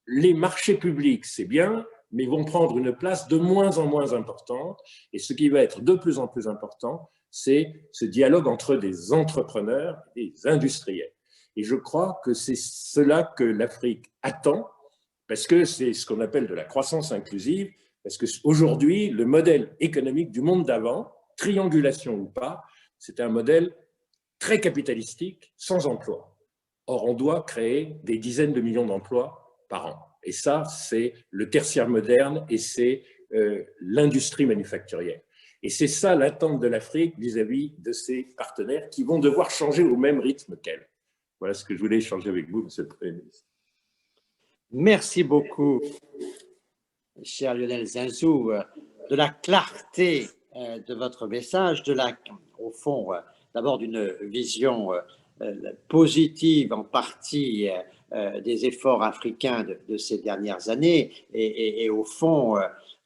Les marchés publics, c'est bien, mais vont prendre une place de moins en moins importante. Et ce qui va être de plus en plus important, c'est ce dialogue entre des entrepreneurs et des industriels. Et je crois que c'est cela que l'Afrique attend, parce que c'est ce qu'on appelle de la croissance inclusive, parce qu'aujourd'hui, le modèle économique du monde d'avant, triangulation ou pas, c'est un modèle très capitalistique, sans emploi. Or, on doit créer des dizaines de millions d'emplois par an. Et ça, c'est le tertiaire moderne et c'est l'industrie manufacturière. Et c'est ça l'attente de l'Afrique vis-à-vis de ses partenaires qui vont devoir changer au même rythme qu'elle. Voilà ce que je voulais échanger avec vous, Monsieur le Premier ministre. Merci beaucoup, cher Lionel Zinsou, de la clarté de votre message, au fond, d'abord d'une vision positive en partie des efforts africains de ces dernières années et au fond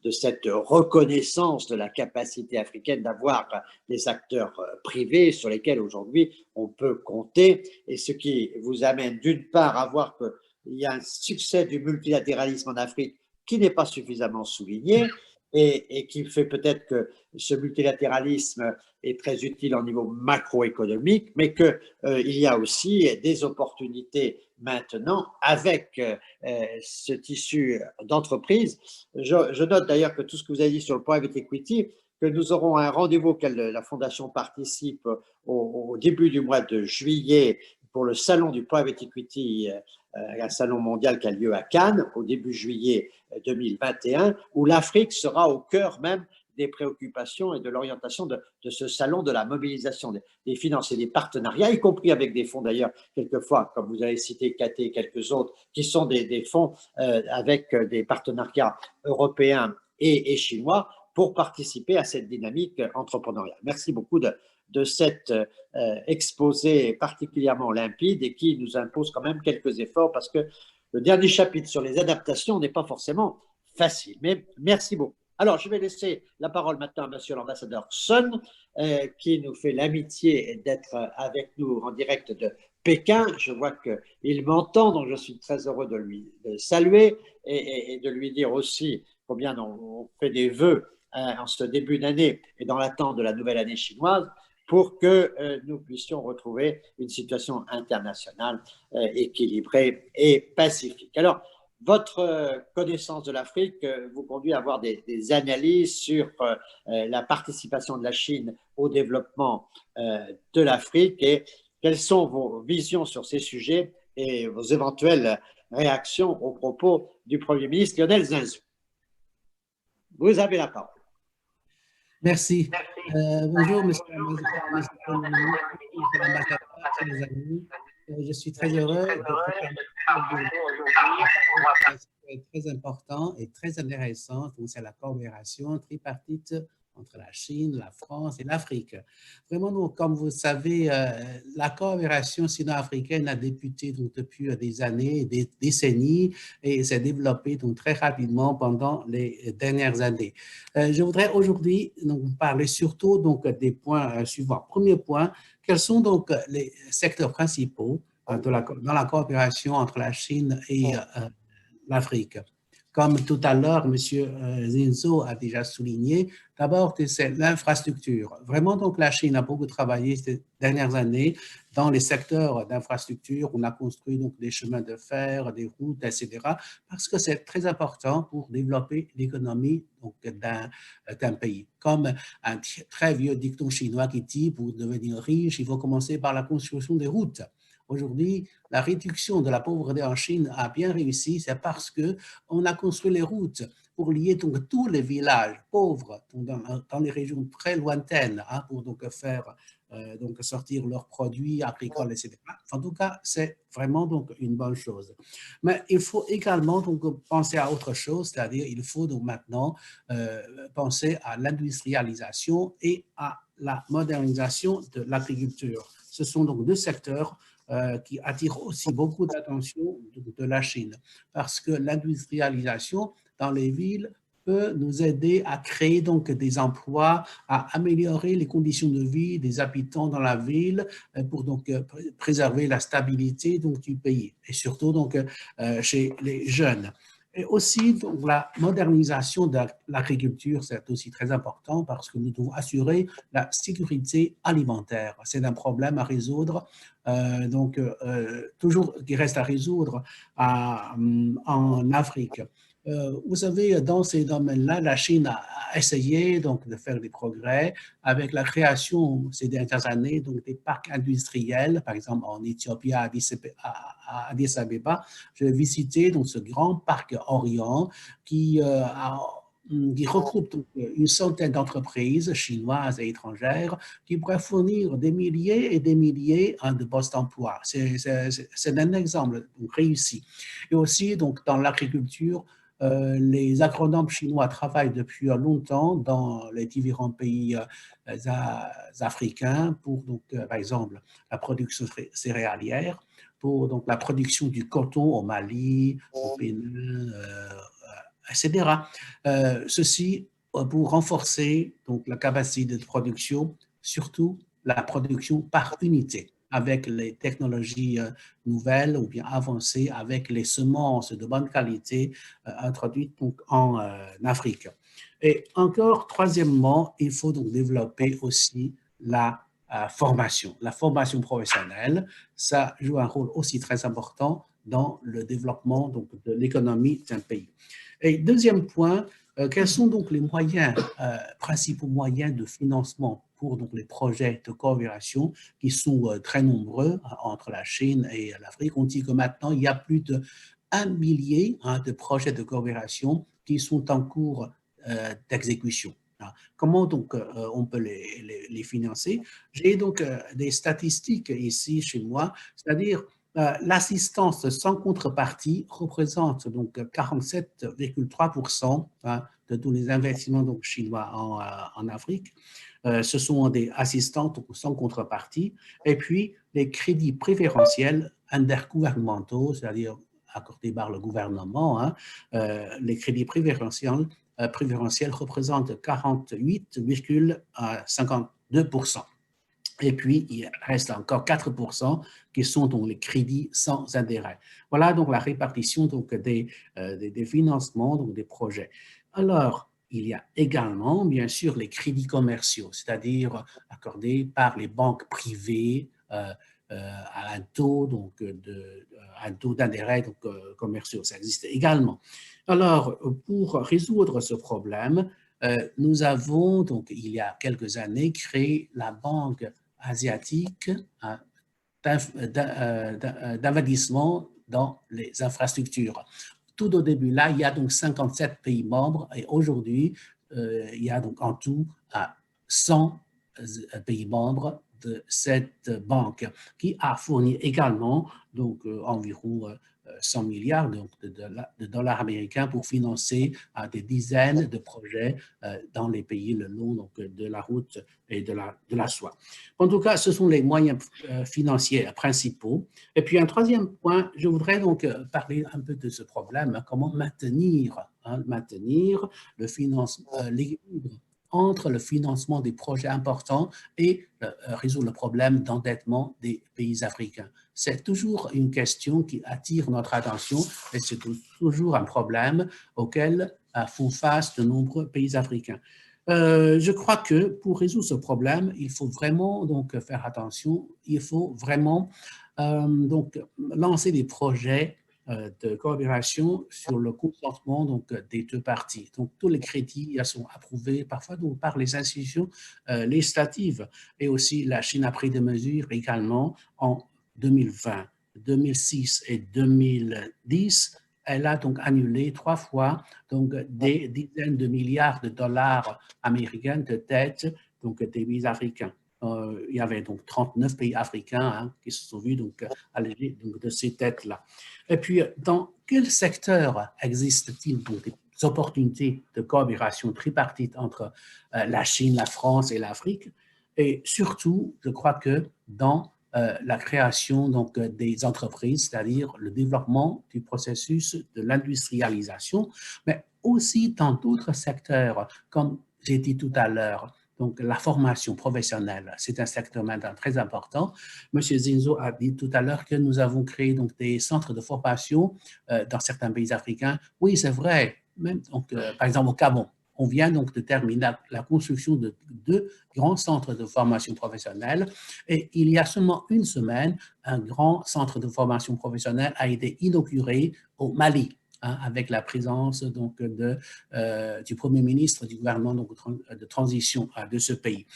de cette reconnaissance de la capacité africaine d'avoir des acteurs privés sur lesquels aujourd'hui on peut compter, et ce qui vous amène d'une part à voir qu'il y a un succès du multilatéralisme en Afrique qui n'est pas suffisamment souligné et qui fait peut-être que ce multilatéralisme est très utile au niveau macroéconomique, mais qu'il y a aussi des opportunités maintenant avec ce tissu d'entreprise. Je note d'ailleurs que tout ce que vous avez dit sur le private equity, que nous aurons un rendez-vous auquel la Fondation participe au début du mois de juillet pour le salon du private equity, un salon mondial qui a lieu à Cannes au début juillet 2021, où l'Afrique sera au cœur même des préoccupations et de l'orientation de ce salon de la mobilisation des finances et des partenariats, y compris avec des fonds d'ailleurs, quelquefois, comme vous avez cité KT et quelques autres, qui sont des fonds avec des partenariats européens et chinois pour participer à cette dynamique entrepreneuriale. Merci beaucoup de cet exposé particulièrement limpide et qui nous impose quand même quelques efforts parce que le dernier chapitre sur les adaptations n'est pas forcément facile. Mais merci beaucoup. Alors, je vais laisser la parole maintenant à monsieur l'ambassadeur Sun, qui nous fait l'amitié d'être avec nous en direct de Pékin. Je vois qu'il m'entend, donc je suis très heureux de lui saluer et de lui dire aussi combien on fait des vœux en ce début d'année et dans l'attente de la nouvelle année chinoise pour que nous puissions retrouver une situation internationale équilibrée et pacifique. Alors, votre connaissance de l'Afrique vous conduit à avoir des analyses sur la participation de la Chine au développement de l'Afrique et quelles sont vos visions sur ces sujets et vos éventuelles réactions aux propos du Premier ministre Lionel Zinsou. Vous avez la parole. Merci. Bonjour, monsieur l'ambassadeur, mes amis. Je suis très heureux de Très important et très intéressant, donc c'est la coopération tripartite entre la Chine, la France et l'Afrique. Vraiment, donc, comme vous savez, la coopération sino-africaine a débuté donc, depuis des années, des décennies, et s'est développée donc, très rapidement pendant les dernières années. Je voudrais aujourd'hui vous parler surtout donc, des points suivants. Premier point, quels sont donc les secteurs principaux dans la coopération entre la Chine et l'Afrique? Comme tout à l'heure, M. Zinzo a déjà souligné, d'abord, c'est l'infrastructure. Vraiment, donc, la Chine a beaucoup travaillé ces dernières années dans les secteurs d'infrastructure. On a construit donc des chemins de fer, des routes, etc., parce que c'est très important pour développer l'économie d'un pays. Comme un très vieux dicton chinois qui dit, pour devenir riche, il faut commencer par la construction des routes. Aujourd'hui, la réduction de la pauvreté en Chine a bien réussi, c'est parce qu'on a construit les routes pour lier donc tous les villages pauvres dans les régions très lointaines pour donc faire donc sortir leurs produits agricoles, etc. En tout cas, c'est vraiment donc une bonne chose. Mais il faut également donc penser à autre chose, c'est-à-dire il faut donc maintenant penser à l'industrialisation et à la modernisation de l'agriculture. Ce sont donc deux secteurs qui attire aussi beaucoup d'attention de la Chine, parce que l'industrialisation dans les villes peut nous aider à créer donc des emplois, à améliorer les conditions de vie des habitants dans la ville pour donc préserver la stabilité donc du pays et surtout donc chez les jeunes. Et aussi, donc, la modernisation de l'agriculture, c'est aussi très important parce que nous devons assurer la sécurité alimentaire. C'est un problème à résoudre, toujours qui reste à résoudre en Afrique. Vous savez, dans ces domaines-là, la Chine a essayé donc, de faire des progrès avec la création ces dernières années donc, des parcs industriels, par exemple en Éthiopie, à Addis Abeba. J'ai visité donc, ce grand parc Orient qui regroupe donc, une centaine d'entreprises chinoises et étrangères qui pourraient fournir des milliers et des milliers de postes d'emploi. C'est un exemple donc, réussi. Et aussi, donc, dans l'agriculture, les agronomes chinois travaillent depuis longtemps dans les différents pays africains pour, donc, par exemple, la production céréalière, pour donc, la production du coton au Mali, au Bénin, etc. Ceci pour renforcer donc, la capacité de production, surtout la production par unité avec les technologies nouvelles ou bien avancées, avec les semences de bonne qualité introduites donc, en Afrique. Et encore, troisièmement, il faut donc développer aussi la formation. La formation professionnelle, ça joue un rôle aussi très important dans le développement donc, de l'économie d'un pays. Et deuxième point, quels sont donc les moyens, principaux moyens de financement pour donc, les projets de coopération qui sont très nombreux entre la Chine et l'Afrique? On dit que maintenant, il y a plus d'1 millier de projets de coopération qui sont en cours d'exécution. Comment donc on peut les financer? J'ai donc des statistiques ici chez moi, c'est-à-dire l'assistance sans contrepartie représente donc 47,3% de tous les investissements donc, chinois en Afrique. Ce sont des assistantes sans contrepartie. Et puis, les crédits préférentiels intergouvernementaux, c'est-à-dire accordés par le gouvernement, les crédits préférentiels représentent 48,52%. Et puis, il reste encore 4% qui sont donc les crédits sans intérêt. Voilà donc la répartition donc, des financements, donc des projets. Alors, il y a également, bien sûr, les crédits commerciaux, c'est-à-dire accordés par les banques privées à un taux d'intérêt commerciaux. Ça existe également. Alors, pour résoudre ce problème, nous avons, donc, il y a quelques années, créé la Banque asiatique d'investissement dans les infrastructures. Tout au début, là, il y a donc 57 pays membres et aujourd'hui, il y a donc en tout 100 pays membres de cette banque qui a fourni également donc environ 100 milliards de dollars américains pour financer des dizaines de projets dans les pays le long donc, de la route et de la soie. En tout cas, ce sont les moyens financiers principaux. Et puis un troisième point, je voudrais donc parler un peu de ce problème, comment maintenir le financement, l'équilibre entre le financement des projets importants et résoudre le problème d'endettement des pays africains. C'est toujours une question qui attire notre attention et c'est toujours un problème auquel font face de nombreux pays africains. Je crois que pour résoudre ce problème, il faut vraiment donc faire attention, il faut vraiment donc lancer des projets de coopération sur le consentement donc, des deux parties. Donc, tous les crédits sont approuvés parfois donc, par les institutions législatives et aussi la Chine a pris des mesures également en 2020, 2006 et 2010. Elle a donc annulé 3 fois donc, des dizaines de milliards de dollars américains de dettes donc, des pays africains. Il y avait donc 39 pays africains qui se sont vus donc, allégés donc, de ces dettes-là. Et puis, dans quel secteur existe-t-il donc des opportunités de coopération tripartite entre la Chine, la France et l'Afrique? Et surtout, je crois que dans la création donc, des entreprises, c'est-à-dire le développement du processus de l'industrialisation, mais aussi dans d'autres secteurs, comme j'ai dit tout à l'heure, donc la formation professionnelle, c'est un secteur maintenant très important. Monsieur Zinzo a dit tout à l'heure que nous avons créé donc, des centres de formation dans certains pays africains. Oui, c'est vrai, même donc, par exemple au Gabon. On vient donc de terminer la construction de 2 grands centres de formation professionnelle et il y a seulement une semaine, un grand centre de formation professionnelle a été inauguré au Mali avec la présence donc, du Premier ministre du gouvernement donc, de transition de ce pays.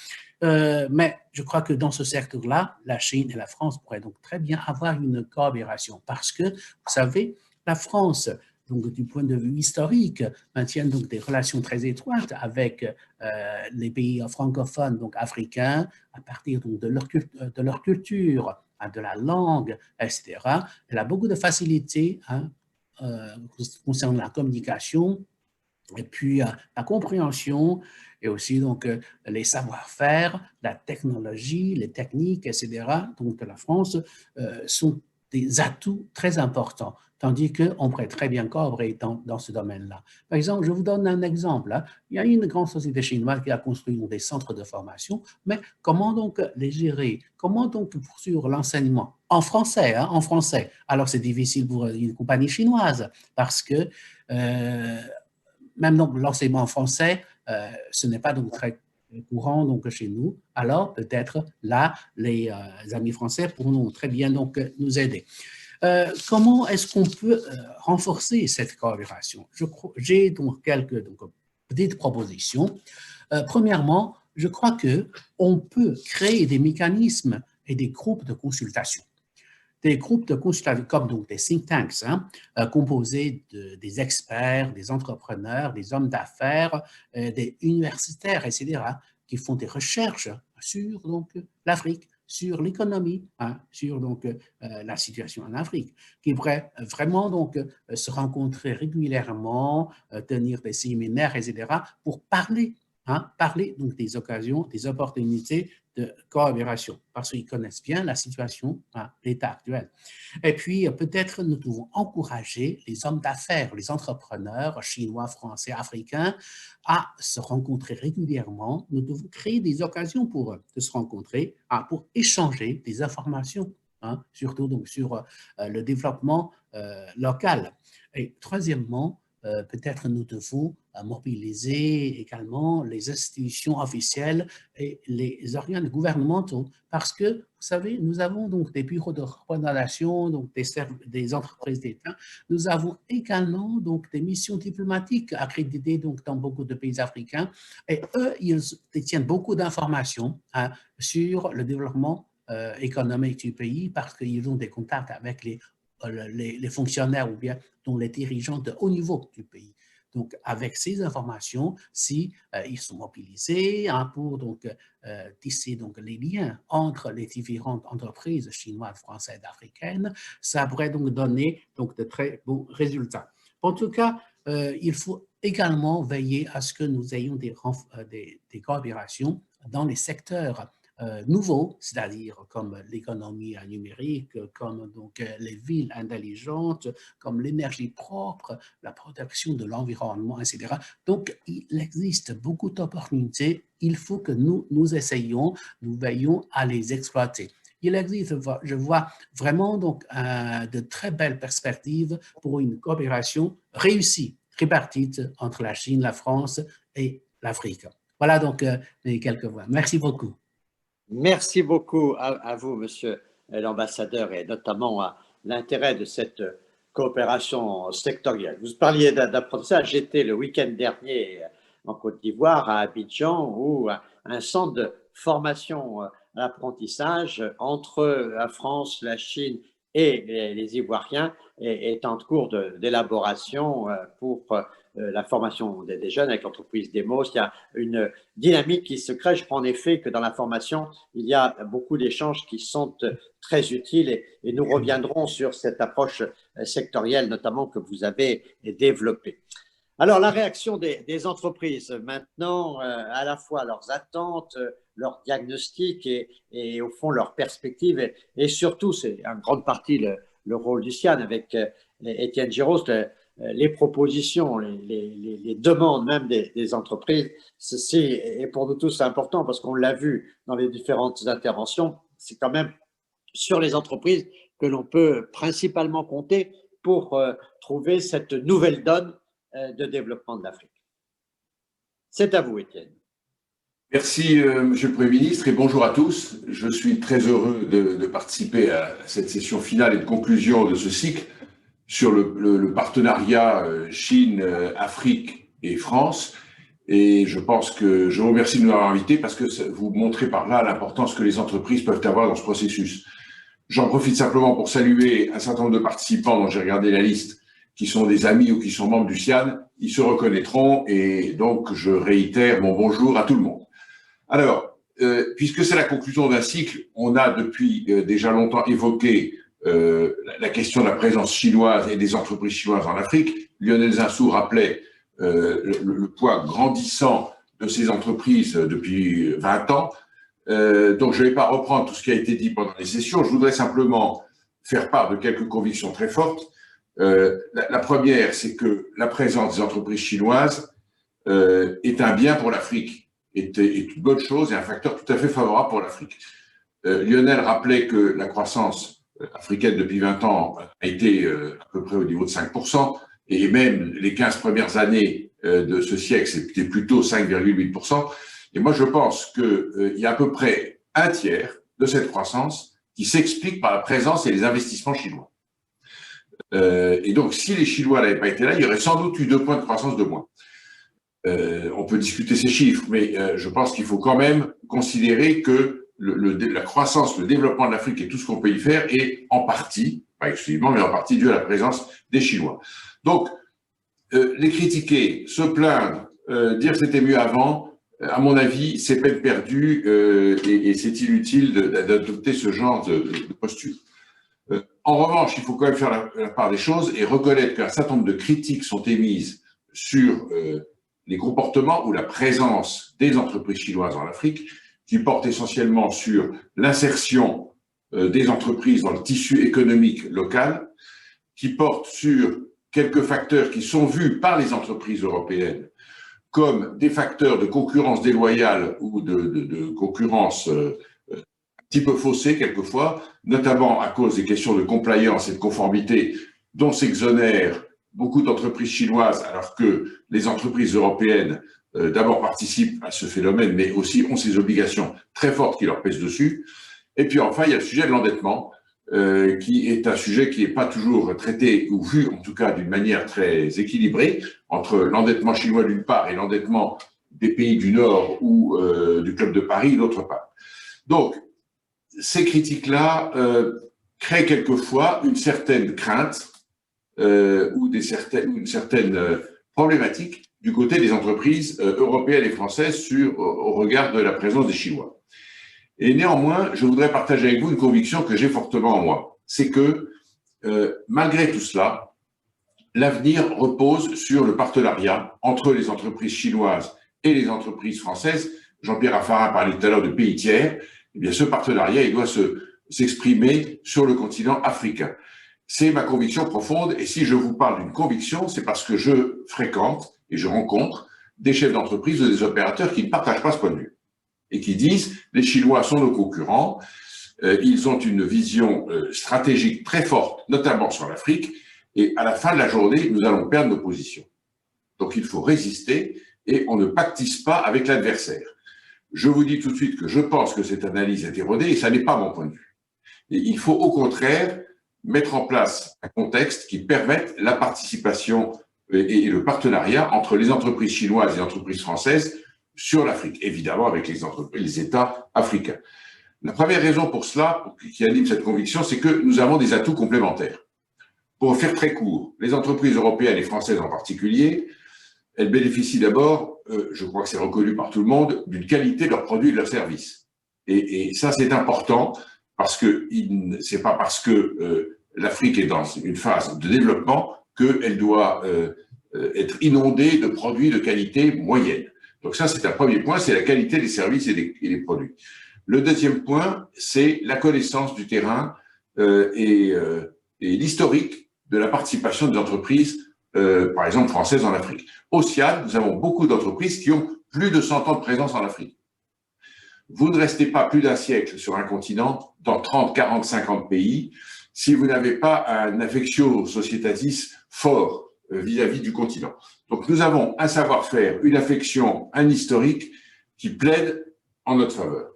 Mais je crois que dans ce secteur-là, la Chine et la France pourraient donc très bien avoir une coopération parce que, vous savez, la France donc du point de vue historique, maintiennent donc des relations très étroites avec les pays francophones, donc africains, à partir donc, de leur culture, de la langue, etc. Elle a beaucoup de facilité concernant la communication et puis la compréhension et aussi donc les savoir-faire, la technologie, les techniques, etc. Donc la France sont des atouts très importants, tandis qu'on pourrait très bien coopérer dans ce domaine-là. Par exemple, je vous donne un exemple. Il y a une grande société chinoise qui a construit des centres de formation, mais comment donc les gérer? Comment donc poursuivre l'enseignement en français, en français? Alors, c'est difficile pour une compagnie chinoise parce que même donc l'enseignement en français, ce n'est pas donc très courant donc chez nous. Alors peut-être là, les amis français pourront très bien donc nous aider. Comment est-ce qu'on peut renforcer cette coopération? J'ai donc quelques petites propositions. Premièrement, je crois qu'on peut créer des mécanismes et des groupes de consultation. Des groupes de consultation comme donc des think tanks, composés des experts, des entrepreneurs, des hommes d'affaires, des universitaires, etc., qui font des recherches sur donc l'Afrique, sur l'économie, sur donc la situation en Afrique, qui pourraient vraiment donc se rencontrer régulièrement, tenir des séminaires, etc., pour parler donc des occasions, des opportunités de coopération, parce qu'ils connaissent bien la situation, l'état actuel. Et puis, peut-être nous devons encourager les hommes d'affaires, les entrepreneurs chinois, français, africains à se rencontrer régulièrement. Nous devons créer des occasions pour eux de se rencontrer, pour échanger des informations, surtout donc sur le développement local. Et troisièmement, peut-être nous devons mobiliser également les institutions officielles et les organes gouvernementaux parce que, vous savez, nous avons donc des bureaux de représentation, donc des entreprises d'État. Nous avons également donc des missions diplomatiques accréditées donc dans beaucoup de pays africains et eux, ils détiennent beaucoup d'informations sur le développement économique du pays parce qu'ils ont des contacts avec les fonctionnaires ou bien donc les dirigeants de haut niveau du pays. Donc, avec ces informations, si ils sont mobilisés hein, pour donc, tisser donc, les liens entre les différentes entreprises chinoises, françaises, africaines, ça pourrait donc donner donc, de très beaux résultats. En tout cas, il faut également veiller à ce que nous ayons des coopérations dans les secteurs nouveaux, c'est-à-dire comme l'économie numérique, comme donc, les villes intelligentes, comme l'énergie propre, la protection de l'environnement, etc. Donc, il existe beaucoup d'opportunités. Il faut que nous essayions, nous veillons à les exploiter. Il existe, je vois vraiment donc, de très belles perspectives pour une coopération réussie, tripartite entre la Chine, la France et l'Afrique. Voilà donc les quelques voix. Merci beaucoup. Merci beaucoup à vous, monsieur l'ambassadeur, et notamment à l'intérêt de cette coopération sectorielle. Vous parliez d'apprentissage. J'étais le week-end dernier en Côte d'Ivoire, à Abidjan, où un centre de formation à l'apprentissage entre la France, la Chine et les Ivoiriens est en cours d'élaboration pour la formation des jeunes avec l'entreprise Demos. Il y a une dynamique qui se crée. Je crois en effet que dans la formation, il y a beaucoup d'échanges qui sont très utiles et nous reviendrons sur cette approche sectorielle notamment que vous avez développée. Alors, la réaction des entreprises, maintenant, à la fois leurs attentes, leurs diagnostics et au fond leurs perspectives, et surtout, c'est en grande partie le rôle du CIAN avec Étienne Giros, les propositions, les demandes même des entreprises. Ceci est pour nous tous important parce qu'on l'a vu dans les différentes interventions, c'est quand même sur les entreprises que l'on peut principalement compter pour trouver cette nouvelle donne de développement de l'Afrique. C'est à vous, Étienne. Merci, Monsieur le Premier ministre, et bonjour à tous. Je suis très heureux de participer à cette session finale et de conclusion de ce cycle sur le partenariat Chine, Afrique et France. Et je pense que je vous remercie de nous avoir invités parce que vous montrez par là l'importance que les entreprises peuvent avoir dans ce processus. J'en profite simplement pour saluer un certain nombre de participants dont j'ai regardé la liste, qui sont des amis ou qui sont membres du CIAN. Ils se reconnaîtront et donc je réitère mon bonjour à tout le monde. Alors, puisque c'est la conclusion d'un cycle, on a depuis déjà longtemps évoqué la question de la présence chinoise et des entreprises chinoises en Afrique. Lionel Zinsou rappelait le poids grandissant de ces entreprises depuis 20 ans. Donc, je ne vais pas reprendre tout ce qui a été dit pendant les sessions. Je voudrais simplement faire part de quelques convictions très fortes. La première, c'est que la présence des entreprises chinoises est un bien pour l'Afrique, est une bonne chose et un facteur tout à fait favorable pour l'Afrique. Lionel rappelait que la croissance africaine depuis 20 ans a été à peu près au niveau de 5%, et même les 15 premières années de ce siècle, c'était plutôt 5,8%. Et moi, je pense qu'il y a à peu près un tiers de cette croissance qui s'explique par la présence et les investissements chinois. Et donc, si les Chinois n'avaient pas été là, il y aurait sans doute eu 2 points de croissance de moins. On peut discuter ces chiffres, mais je pense qu'il faut quand même considérer que la croissance, le développement de l'Afrique et tout ce qu'on peut y faire est en partie, pas exclusivement, mais en partie dû à la présence des Chinois. Donc, les critiquer, se plaindre, dire que c'était mieux avant, à mon avis, c'est peine perdue et c'est inutile d'adopter ce genre de posture. En revanche, il faut quand même faire la part des choses et reconnaître qu'un certain nombre de critiques sont émises sur les comportements ou la présence des entreprises chinoises en Afrique, qui portent essentiellement sur l'insertion des entreprises dans le tissu économique local, qui portent sur quelques facteurs qui sont vus par les entreprises européennes comme des facteurs de concurrence déloyale ou de concurrence un petit peu faussée quelquefois, notamment à cause des questions de compliance et de conformité dont s'exonèrent beaucoup d'entreprises chinoises, alors que les entreprises européennes d'abord participent à ce phénomène, mais aussi ont ces obligations très fortes qui leur pèsent dessus. Et puis enfin, il y a le sujet de l'endettement, qui est un sujet qui n'est pas toujours traité ou vu, en tout cas d'une manière très équilibrée, entre l'endettement chinois d'une part et l'endettement des pays du Nord ou du Club de Paris d'autre part. Donc, ces critiques-là créent quelquefois une certaine crainte ou une certaine problématique du côté des entreprises européennes et françaises au regard de la présence des Chinois. Et néanmoins, je voudrais partager avec vous une conviction que j'ai fortement en moi. C'est que, malgré tout cela, l'avenir repose sur le partenariat entre les entreprises chinoises et les entreprises françaises. Jean-Pierre Raffarin parlait tout à l'heure de pays tiers. Eh bien, ce partenariat, il doit s'exprimer sur le continent africain. C'est ma conviction profonde. Et si je vous parle d'une conviction, c'est parce que je fréquente et je rencontre des chefs d'entreprise ou des opérateurs qui ne partagent pas ce point de vue et qui disent les Chinois sont nos concurrents, ils ont une vision stratégique très forte, notamment sur l'Afrique, et à la fin de la journée, nous allons perdre nos positions. Donc il faut résister et on ne pactise pas avec l'adversaire. Je vous dis tout de suite que je pense que cette analyse est erronée et ça n'est pas mon point de vue. Et il faut au contraire mettre en place un contexte qui permette la participation et le partenariat entre les entreprises chinoises et les entreprises françaises sur l'Afrique, évidemment avec les États africains. La première raison pour cela, qui anime cette conviction, c'est que nous avons des atouts complémentaires. Pour faire très court, les entreprises européennes et françaises en particulier, elles bénéficient d'abord, je crois que c'est reconnu par tout le monde, d'une qualité de leurs produits et de leurs services. Et ça, c'est important parce que c'est pas parce que l'Afrique est dans une phase de développement qu'elle doit être inondée de produits de qualité moyenne. Donc ça, c'est un premier point, c'est la qualité des services et des produits. Le deuxième point, c'est la connaissance du terrain et l'historique de la participation des entreprises, par exemple françaises en Afrique. Au CIAD, nous avons beaucoup d'entreprises qui ont plus de 100 ans de présence en Afrique. Vous ne restez pas plus d'un siècle sur un continent, dans 30, 40, 50 pays, si vous n'avez pas un affectio societatis fort vis-à-vis du continent. Donc nous avons un savoir-faire, une affection, un historique qui plaide en notre faveur.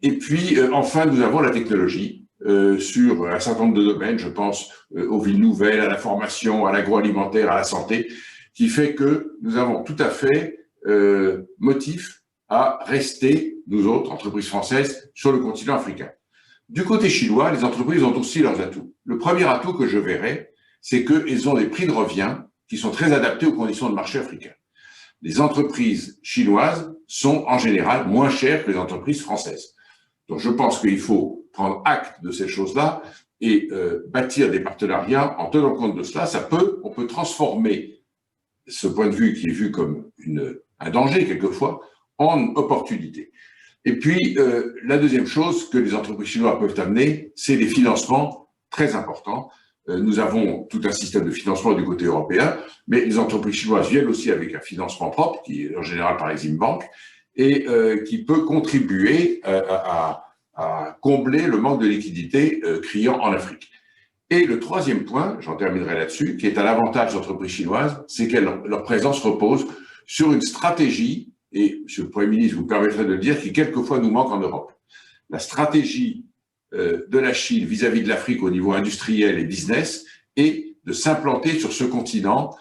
Et puis enfin, nous avons la technologie sur un certain nombre de domaines, je pense aux villes nouvelles, à la formation, à l'agroalimentaire, à la santé, qui fait que nous avons tout à fait motif à rester, nous autres, entreprises françaises, sur le continent africain. Du côté chinois, les entreprises ont aussi leurs atouts. Le premier atout que je verrai, c'est qu'elles ont des prix de revient qui sont très adaptés aux conditions de marché africain. Les entreprises chinoises sont en général moins chères que les entreprises françaises. Donc je pense qu'il faut prendre acte de ces choses-là et bâtir des partenariats en tenant compte de cela. On peut transformer ce point de vue qui est vu comme un danger quelquefois en opportunité. Et puis la deuxième chose que les entreprises chinoises peuvent amener, c'est des financements très importants. Nous avons tout un système de financement du côté européen, mais les entreprises chinoises viennent aussi avec un financement propre, qui est en général par Exim Bank, et qui peut contribuer à combler le manque de liquidité criant en Afrique. Et le troisième point, j'en terminerai là-dessus, qui est à l'avantage des entreprises chinoises, c'est que leur présence repose sur une stratégie, et Monsieur le Premier ministre vous permettrait de le dire, qui quelquefois nous manque en Europe. La stratégie de la Chine vis-à-vis de l'Afrique au niveau industriel et business est de s'implanter sur ce continent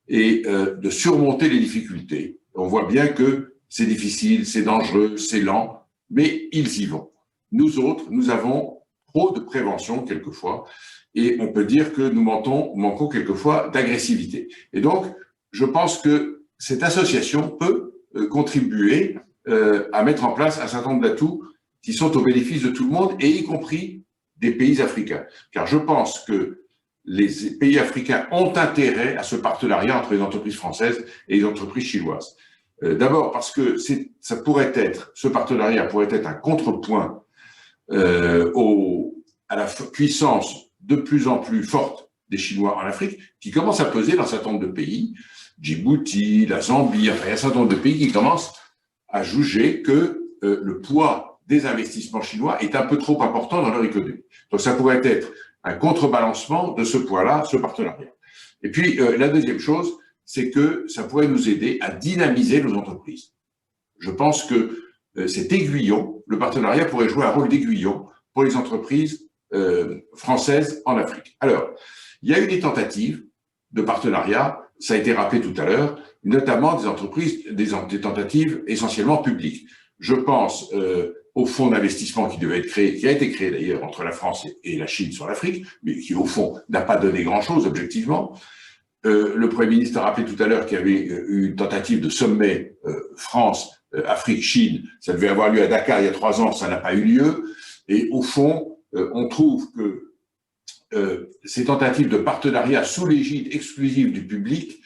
et de surmonter les difficultés. On voit bien que c'est difficile, c'est dangereux, c'est lent, mais ils y vont. Nous autres, nous avons trop de prévention quelquefois et on peut dire que nous manquons quelquefois d'agressivité. Et donc, je pense que cette association peut contribuer à mettre en place un certain nombre d'atouts qui sont au bénéfice de tout le monde, et y compris des pays africains. Car je pense que les pays africains ont intérêt à ce partenariat entre les entreprises françaises et les entreprises chinoises. D'abord parce que ce partenariat pourrait être un contrepoint à la puissance de plus en plus forte des Chinois en Afrique, qui commence à peser dans un certain nombre de pays, Djibouti, la Zambie, enfin, il y a un certain nombre de pays qui commencent à juger que le poids des investissements chinois est un peu trop important dans leur économie. Donc ça pourrait être un contrebalancement de ce poids-là, ce partenariat. Et puis la deuxième chose, c'est que ça pourrait nous aider à dynamiser nos entreprises. Je pense que cet aiguillon, le partenariat pourrait jouer un rôle d'aiguillon pour les entreprises françaises en Afrique. Alors, il y a eu des tentatives de partenariat, ça a été rappelé tout à l'heure, notamment des entreprises, des tentatives essentiellement publiques. Je pense au fonds d'investissement qui devait être créé, qui a été créé d'ailleurs entre la France et la Chine sur l'Afrique, mais qui au fond n'a pas donné grand-chose objectivement. Le Premier ministre a rappelé tout à l'heure qu'il y avait eu une tentative de sommet France, Afrique, Chine. Ça devait avoir lieu à Dakar il y a 3 ans, ça n'a pas eu lieu. Et au fond, on trouve que ces tentatives de partenariat sous l'égide exclusive du public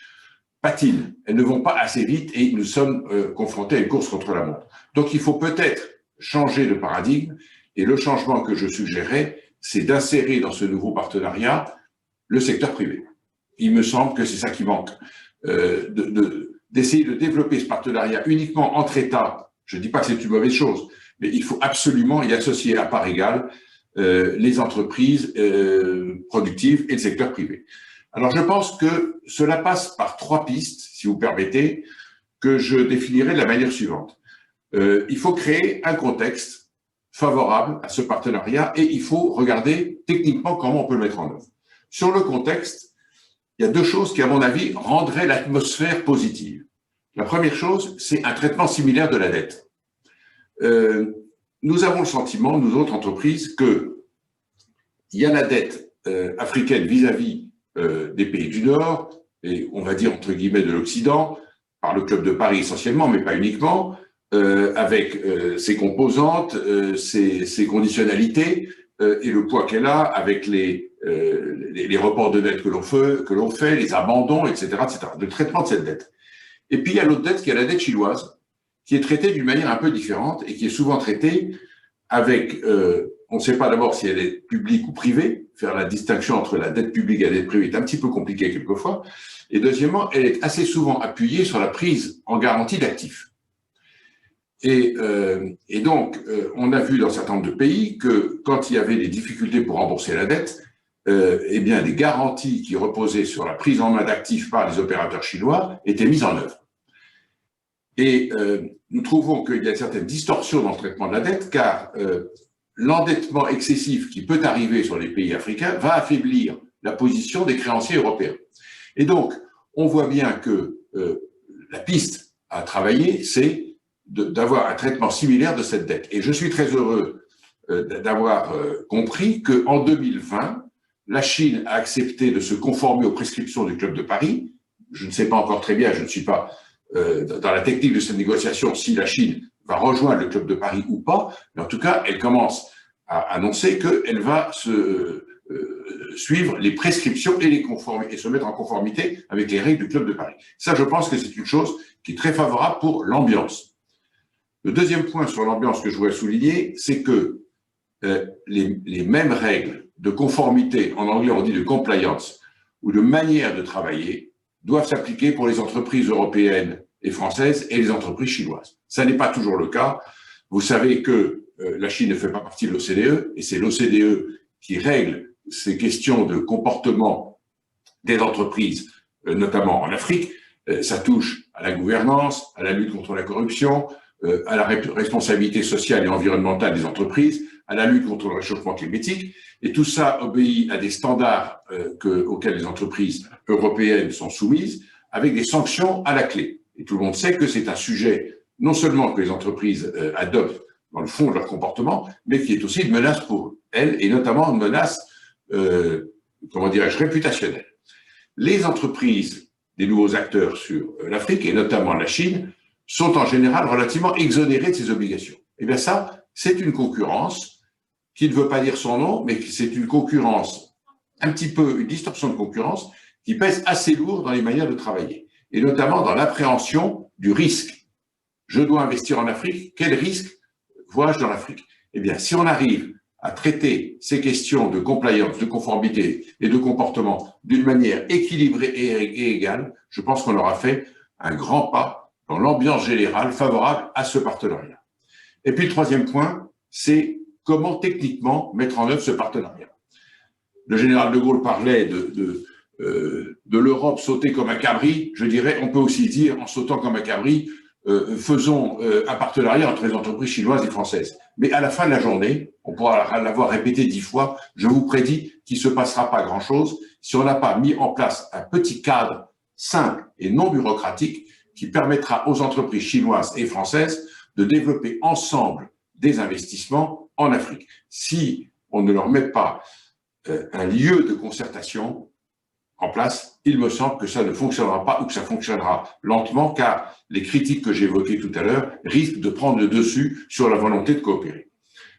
patinent. Elles ne vont pas assez vite et nous sommes confrontés à une course contre la montre. Donc il faut peut-être changer de paradigme et le changement que je suggérais, c'est d'insérer dans ce nouveau partenariat le secteur privé. Il me semble que c'est ça qui manque, d'essayer de développer ce partenariat uniquement entre États. Je ne dis pas que c'est une mauvaise chose, mais il faut absolument y associer à part égale les entreprises productives et le secteur privé. Alors je pense que cela passe par 3 pistes, si vous permettez, que je définirai de la manière suivante. Il faut créer un contexte favorable à ce partenariat et il faut regarder techniquement comment on peut le mettre en œuvre. Sur le contexte, il y a 2 choses qui, à mon avis, rendraient l'atmosphère positive. La première chose, c'est un traitement similaire de la dette. Nous avons le sentiment, nous autres entreprises, qu'il y a la dette africaine vis-à-vis des pays du Nord, et on va dire entre guillemets de l'Occident, par le Club de Paris essentiellement, mais pas uniquement, avec ses composantes, ses conditionnalités et le poids qu'elle a avec les reports de dette que l'on fait, les abandons, etc., le traitement de cette dette. Et puis il y a l'autre dette qui est la dette chinoise, qui est traitée d'une manière un peu différente et qui est souvent traitée avec, on ne sait pas d'abord si elle est publique ou privée, faire la distinction entre la dette publique et la dette privée est un petit peu compliqué quelquefois, et deuxièmement, elle est assez souvent appuyée sur la prise en garantie d'actifs. Et donc, on a vu dans un certain nombre de pays que quand il y avait des difficultés pour rembourser la dette, eh bien, des garanties qui reposaient sur la prise en main d'actifs par les opérateurs chinois étaient mises en œuvre. Et nous trouvons qu'il y a certaines distorsions dans le traitement de la dette, car l'endettement excessif qui peut arriver sur les pays africains va affaiblir la position des créanciers européens. Et donc, on voit bien que la piste à travailler, c'est d'avoir un traitement similaire de cette dette. Et je suis très heureux d'avoir compris qu'en 2020, la Chine a accepté de se conformer aux prescriptions du Club de Paris. Je ne sais pas encore très bien, je ne suis pas dans la technique de cette négociation si la Chine va rejoindre le Club de Paris ou pas, mais en tout cas, elle commence à annoncer qu'elle va suivre les prescriptions et se mettre en conformité avec les règles du Club de Paris. Ça, je pense que c'est une chose qui est très favorable pour l'ambiance. Le deuxième point sur l'ambiance que je voudrais souligner, c'est que les mêmes règles de conformité, en anglais on dit de compliance, ou de manière de travailler, doivent s'appliquer pour les entreprises européennes et françaises et les entreprises chinoises. Ça n'est pas toujours le cas. Vous savez que la Chine ne fait pas partie de l'OCDE, et c'est l'OCDE qui règle ces questions de comportement des entreprises, notamment en Afrique. Ça touche à la gouvernance, à la lutte contre la corruption, à la responsabilité sociale et environnementale des entreprises, à la lutte contre le réchauffement climatique. Et tout ça obéit à des standards auxquels les entreprises européennes sont soumises, avec des sanctions à la clé. Et tout le monde sait que c'est un sujet, non seulement que les entreprises adoptent dans le fond de leur comportement, mais qui est aussi une menace pour elles, et notamment une menace, comment dirais-je, réputationnelle. Les entreprises des nouveaux acteurs sur l'Afrique, et notamment la Chine, sont en général relativement exonérées de ces obligations. Et bien ça, c'est une concurrence qui ne veut pas dire son nom, mais c'est une concurrence, un petit peu une distorsion de concurrence qui pèse assez lourd dans les manières de travailler, et notamment dans l'appréhension du risque. Je dois investir en Afrique, quel risque vois-je dans l'Afrique? Eh bien, si on arrive à traiter ces questions de compliance, de conformité et de comportement d'une manière équilibrée et égale, je pense qu'on aura fait un grand pas dans l'ambiance générale favorable à ce partenariat. Et puis le troisième point, c'est comment techniquement mettre en œuvre ce partenariat. Le général de Gaulle parlait de l'Europe sauter comme un cabri. Je dirais, on peut aussi dire, en sautant comme un cabri, faisons un partenariat entre les entreprises chinoises et françaises. Mais à la fin de la journée, on pourra l'avoir répété 10 fois, je vous prédis qu'il ne se passera pas grand-chose si on n'a pas mis en place un petit cadre simple et non bureaucratique qui permettra aux entreprises chinoises et françaises de développer ensemble des investissements en Afrique. Si on ne leur met pas un lieu de concertation, en place, il me semble que ça ne fonctionnera pas ou que ça fonctionnera lentement, car les critiques que j'évoquais tout à l'heure risquent de prendre le dessus sur la volonté de coopérer.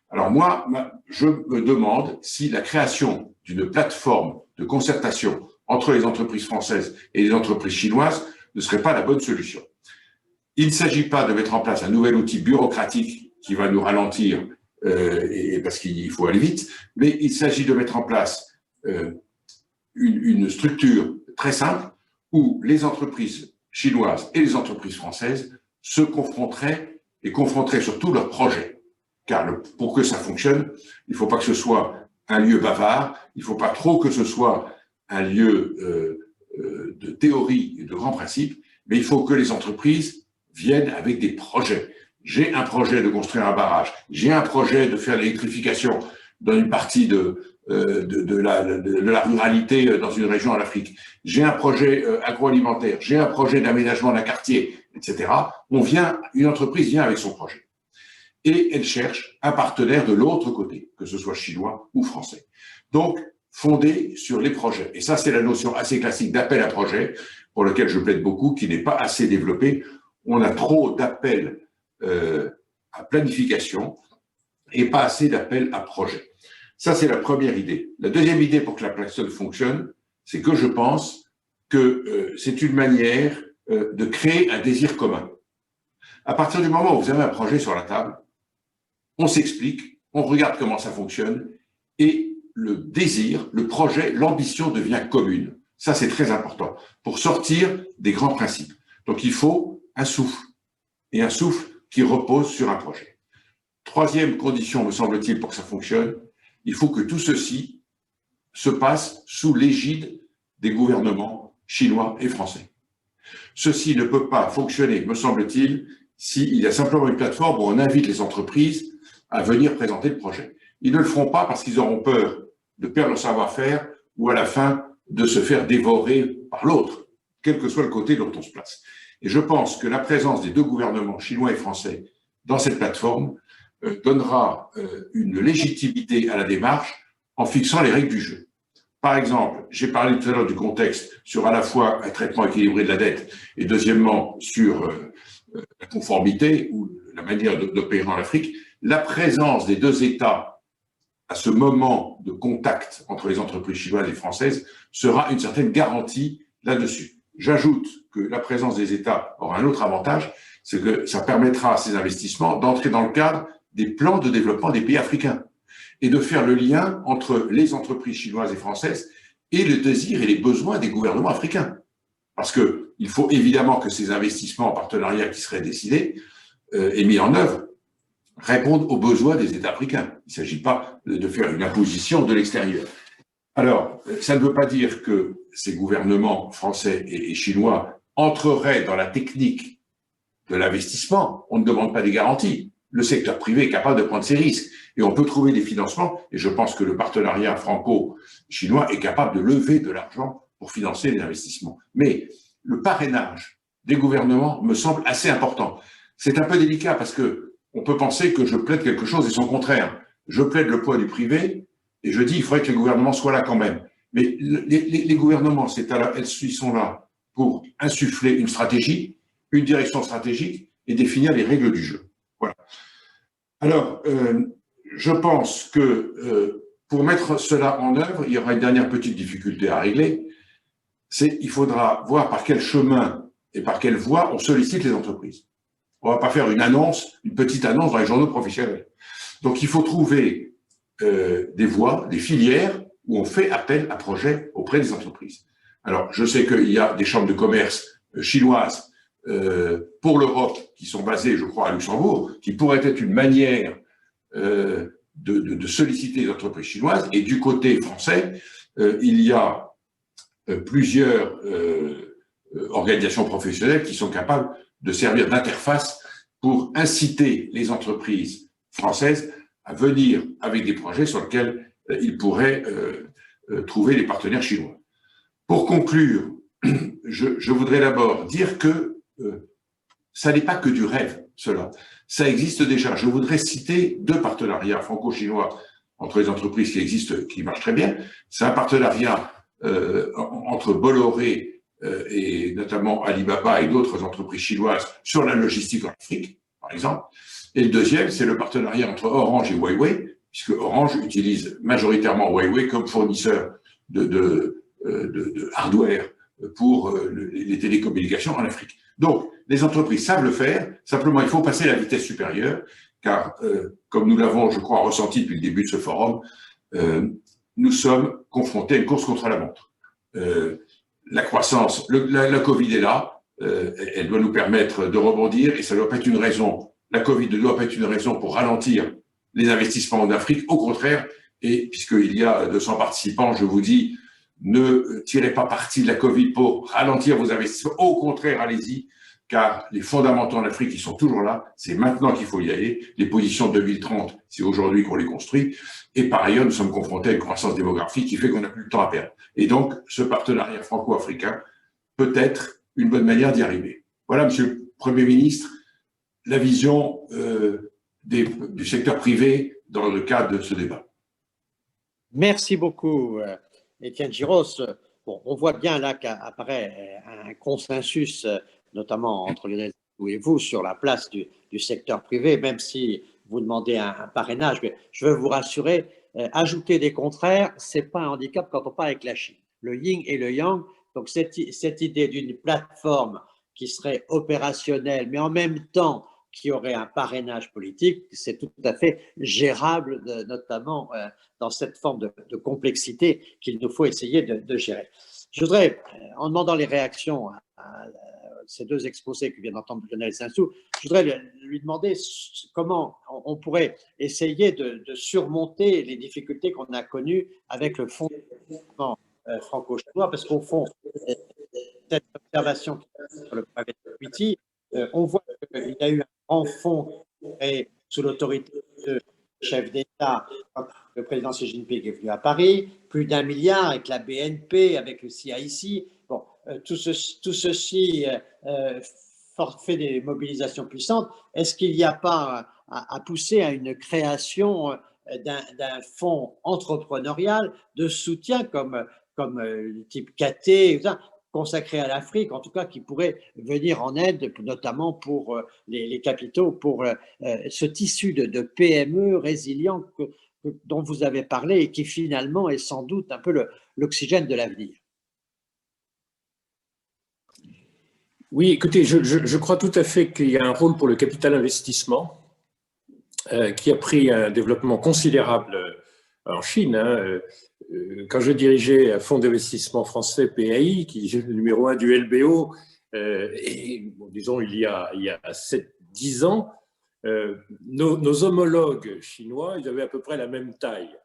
Alors moi, je me demande si la création d'une plateforme de concertation entre les entreprises françaises et les entreprises chinoises ne serait pas la bonne solution. Il ne s'agit pas de mettre en place un nouvel outil bureaucratique qui va nous ralentir parce qu'il faut aller vite, mais il s'agit de mettre en place une structure très simple où les entreprises chinoises et les entreprises françaises se confronteraient et confronteraient surtout leurs projets. Car pour que ça fonctionne, il ne faut pas que ce soit un lieu bavard, il ne faut pas trop que ce soit un lieu de théorie et de grands principes, mais il faut que les entreprises viennent avec des projets. J'ai un projet de construire un barrage, j'ai un projet de faire l'électrification dans une partie de la ruralité dans une région en Afrique, j'ai un projet agroalimentaire, j'ai un projet d'aménagement d'un quartier, etc. Une entreprise vient avec son projet. Et elle cherche un partenaire de l'autre côté, que ce soit chinois ou français. Donc, fondé sur les projets. Et ça, c'est la notion assez classique d'appel à projet, pour lequel je plaide beaucoup, qui n'est pas assez développée. On a trop d'appels à planification et pas assez d'appels à projet. Ça, c'est la première idée. La deuxième idée pour que la plateforme fonctionne, c'est que je pense que c'est une manière de créer un désir commun. À partir du moment où vous avez un projet sur la table, on s'explique, on regarde comment ça fonctionne et le désir, le projet, l'ambition devient commune. Ça, c'est très important pour sortir des grands principes. Donc, il faut un souffle et un souffle qui repose sur un projet. Troisième condition, me semble-t-il, pour que ça fonctionne, il faut que tout ceci se passe sous l'égide des gouvernements chinois et français. Ceci ne peut pas fonctionner, me semble-t-il, s'il y a simplement une plateforme où on invite les entreprises à venir présenter le projet. Ils ne le feront pas parce qu'ils auront peur de perdre leur savoir-faire ou à la fin de se faire dévorer par l'autre, quel que soit le côté dont on se place. Et je pense que la présence des deux gouvernements chinois et français dans cette plateforme donnera une légitimité à la démarche en fixant les règles du jeu. Par exemple, j'ai parlé tout à l'heure du contexte sur à la fois un traitement équilibré de la dette et deuxièmement sur la conformité ou la manière d'opérer en Afrique. La présence des deux États à ce moment de contact entre les entreprises chinoises et françaises sera une certaine garantie là-dessus. J'ajoute que la présence des États aura un autre avantage, c'est que ça permettra à ces investissements d'entrer dans le cadre des plans de développement des pays africains et de faire le lien entre les entreprises chinoises et françaises et le désir et les besoins des gouvernements africains. Parce qu'il faut évidemment que ces investissements en partenariat qui seraient décidés et mis en œuvre répondent aux besoins des États africains. Il ne s'agit pas de faire une imposition de l'extérieur. Alors, ça ne veut pas dire que ces gouvernements français et chinois entreraient dans la technique de l'investissement. On ne demande pas des garanties. Le secteur privé est capable de prendre ses risques et on peut trouver des financements. Et je pense que le partenariat franco-chinois est capable de lever de l'argent pour financer les investissements. Mais le parrainage des gouvernements me semble assez important. C'est un peu délicat parce que on peut penser que je plaide quelque chose et son contraire. Je plaide le poids du privé et je dis qu'il faudrait que les gouvernements soient là quand même. Mais les gouvernements, ils sont là pour insuffler une stratégie, une direction stratégique et définir les règles du jeu. Voilà. Alors, je pense que pour mettre cela en œuvre, il y aura une dernière petite difficulté à régler, c'est qu'il faudra voir par quel chemin et par quelle voie on sollicite les entreprises. On ne va pas faire une petite annonce dans les journaux professionnels. Donc, il faut trouver des voies, des filières où on fait appel à projets auprès des entreprises. Alors, je sais qu'il y a des chambres de commerce chinoises pour l'Europe qui sont basées, je crois, à Luxembourg, qui pourraient être une manière de solliciter les entreprises chinoises. Et du côté français, il y a plusieurs organisations professionnelles qui sont capables de servir d'interface pour inciter les entreprises françaises à venir avec des projets sur lesquels ils pourraient trouver les partenaires chinois. Pour conclure, je voudrais d'abord dire que ça n'est pas que du rêve, cela. Ça existe déjà. Je voudrais citer deux partenariats franco-chinois entre les entreprises qui existent, qui marchent très bien. C'est un partenariat entre Bolloré et notamment Alibaba et d'autres entreprises chinoises sur la logistique en Afrique, par exemple. Et le deuxième, c'est le partenariat entre Orange et Huawei, puisque Orange utilise majoritairement Huawei comme fournisseur de hardware pour les télécommunications en Afrique. Donc, les entreprises savent le faire, simplement il faut passer à la vitesse supérieure, car comme nous l'avons, je crois, ressenti depuis le début de ce forum, nous sommes confrontés à une course contre la montre. La croissance, la Covid est là, elle doit nous permettre de rebondir et ça ne doit pas être une raison, la Covid ne doit pas être une raison pour ralentir les investissements en Afrique, au contraire, et puisqu'il y a 200 participants, je vous dis, ne tirez pas parti de la Covid pour ralentir vos investissements, au contraire, allez-y, car les fondamentaux en Afrique, ils sont toujours là, c'est maintenant qu'il faut y aller, les positions de 2030, c'est aujourd'hui qu'on les construit, et par ailleurs, nous sommes confrontés à une croissance démographique qui fait qu'on n'a plus le temps à perdre. Et donc, ce partenariat franco-africain peut être une bonne manière d'y arriver. Voilà, Monsieur le Premier ministre, la vision du secteur privé dans le cadre de ce débat. Merci beaucoup, Étienne Giros. Bon, on voit bien là qu'apparaît un consensus, notamment entre les et vous, sur la place du secteur privé, même si vous demandez un parrainage. Mais je veux vous rassurer, ajouter des contraires, ce n'est pas un handicap quand on parle avec la Chine. Le yin et le yang, donc cette idée d'une plateforme qui serait opérationnelle, mais en même temps qui aurait un parrainage politique, c'est tout à fait gérable, notamment dans cette forme de complexité qu'il nous faut essayer de gérer. Je voudrais, en demandant les réactions à ces deux exposés que vient d'entendre Lionel Zinsou, je voudrais lui demander comment on pourrait essayer de surmonter les difficultés qu'on a connues avec le fonds franco-chinois, parce qu'au fond, cette observation sur le private equity, on voit qu'il y a eu un grand fonds créé sous l'autorité de chef d'État, le président Xi Jinping est venu à Paris, plus d'1 milliard avec la BNP, avec le CIC. Bon, tout ceci fait des mobilisations puissantes. Est-ce qu'il n'y a pas à pousser à une création d'un fonds entrepreneurial de soutien comme le type KT, consacré à l'Afrique, en tout cas qui pourrait venir en aide, notamment pour les capitaux, pour ce tissu de PME résilient dont vous avez parlé et qui finalement est sans doute un peu l'oxygène de l'avenir. Oui, écoutez, je crois tout à fait qu'il y a un rôle pour le capital investissement qui a pris un développement considérable en Chine. Quand je dirigeais un fonds d'investissement français PAI, qui est le numéro 1 du LBO, et bon, disons il y a 7-10 ans, nos homologues chinois, ils avaient à peu près la même taille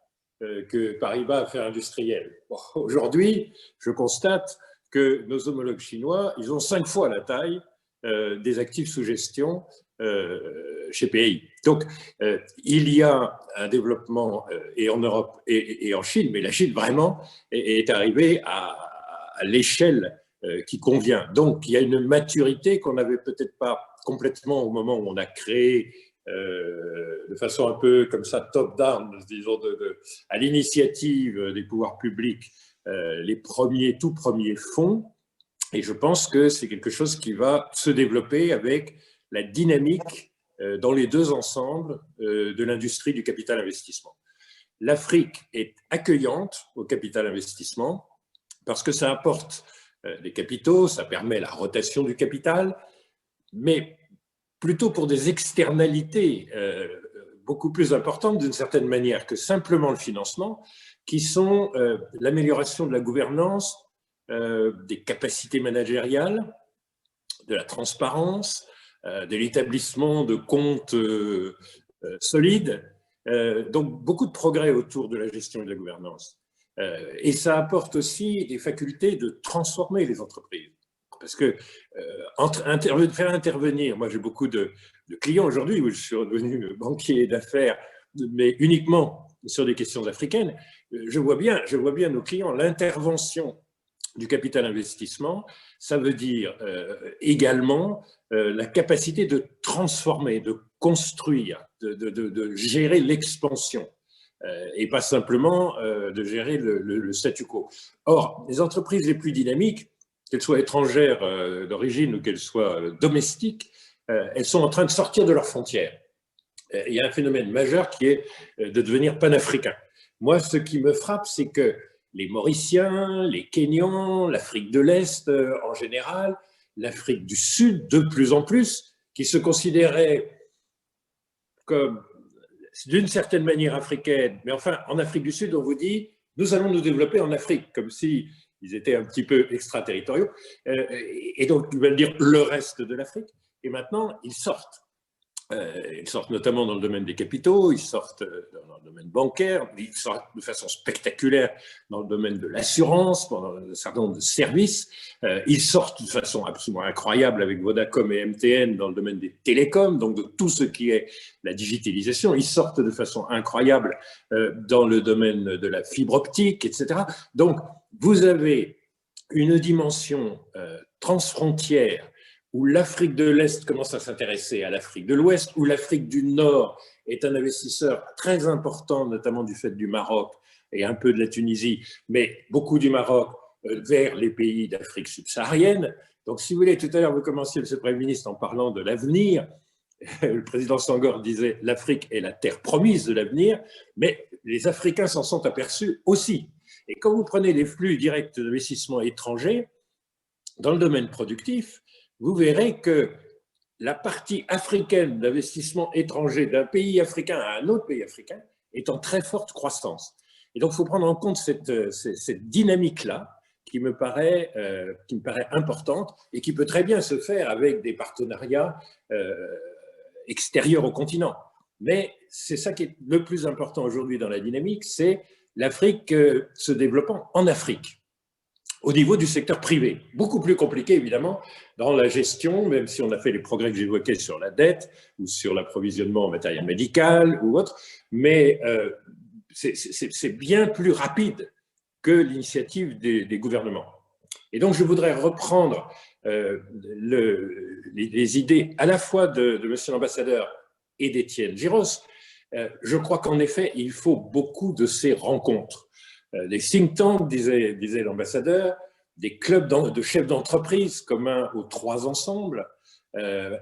que Paribas Affaires Industrielles. Bon, aujourd'hui, je constate que nos homologues chinois, ils ont 5 fois la taille des actifs sous gestion chez PAI. Donc, il y a un développement et en Europe et en Chine, mais la Chine vraiment est arrivée à l'échelle qui convient. Donc, il y a une maturité qu'on n'avait peut-être pas complètement au moment où on a créé de façon un peu comme ça top-down, disons, à l'initiative des pouvoirs publics, les tout premiers fonds. Et je pense que c'est quelque chose qui va se développer avec la dynamique dans les deux ensembles de l'industrie du capital investissement. L'Afrique est accueillante au capital investissement parce que ça apporte des capitaux, ça permet la rotation du capital, mais plutôt pour des externalités beaucoup plus importantes d'une certaine manière que simplement le financement, qui sont l'amélioration de la gouvernance, des capacités managériales, de la transparence, de l'établissement de comptes solides. Donc, beaucoup de progrès autour de la gestion et de la gouvernance. Et ça apporte aussi des facultés de transformer les entreprises. Parce que faire intervenir, moi j'ai beaucoup de clients aujourd'hui où je suis devenu banquier d'affaires, mais uniquement sur des questions africaines, je vois bien nos clients, l'intervention du capital investissement, ça veut dire également la capacité de transformer, de construire, de gérer l'expansion. et pas simplement de gérer le statu quo. Or, les entreprises les plus dynamiques, qu'elles soient étrangères d'origine ou qu'elles soient domestiques, elles sont en train de sortir de leurs frontières. Il y a un phénomène majeur qui est de devenir panafricain. Moi, ce qui me frappe, c'est que les Mauriciens, les Kenyans, l'Afrique de l'Est en général, l'Afrique du Sud de plus en plus, qui se considéraient comme d'une certaine manière africaine, mais enfin en Afrique du Sud, on vous dit nous allons nous développer en Afrique, comme si ils étaient un petit peu extraterritoriaux, et donc ils veulent dire le reste de l'Afrique. Et maintenant, ils sortent. Ils sortent notamment dans le domaine des capitaux, ils sortent dans le domaine bancaire, ils sortent de façon spectaculaire dans le domaine de l'assurance, dans un certain nombre de services. Ils sortent de façon absolument incroyable avec Vodacom et MTN dans le domaine des télécoms, donc de tout ce qui est la digitalisation. Ils sortent de façon incroyable dans le domaine de la fibre optique, etc. Donc, vous avez une dimension transfrontière où l'Afrique de l'Est commence à s'intéresser à l'Afrique de l'Ouest, où l'Afrique du Nord est un investisseur très important, notamment du fait du Maroc et un peu de la Tunisie, mais beaucoup du Maroc vers les pays d'Afrique subsaharienne. Donc, si vous voulez, tout à l'heure, vous commenciez, M. le Premier ministre, en parlant de l'avenir. Le président Senghor disait « l'Afrique est la terre promise de l'avenir », mais les Africains s'en sont aperçus aussi. Et quand vous prenez les flux directs d'investissement étrangers, dans le domaine productif, vous verrez que la partie africaine d'investissement étranger d'un pays africain à un autre pays africain est en très forte croissance. Et donc, il faut prendre en compte cette dynamique-là qui me paraît importante et qui peut très bien se faire avec des partenariats extérieurs au continent. Mais c'est ça qui est le plus important aujourd'hui dans la dynamique, c'est l'Afrique se développant en Afrique, au niveau du secteur privé. Beaucoup plus compliqué, évidemment, dans la gestion, même si on a fait les progrès que j'évoquais sur la dette ou sur l'approvisionnement en matériel médical ou autre, mais c'est bien plus rapide que l'initiative des gouvernements. Et donc, je voudrais reprendre les idées à la fois de monsieur l'ambassadeur et d'Étienne Giros. Je crois qu'en effet, il faut beaucoup de ces rencontres. Des think tanks, disait l'ambassadeur, des clubs de chefs d'entreprise communs aux trois ensembles.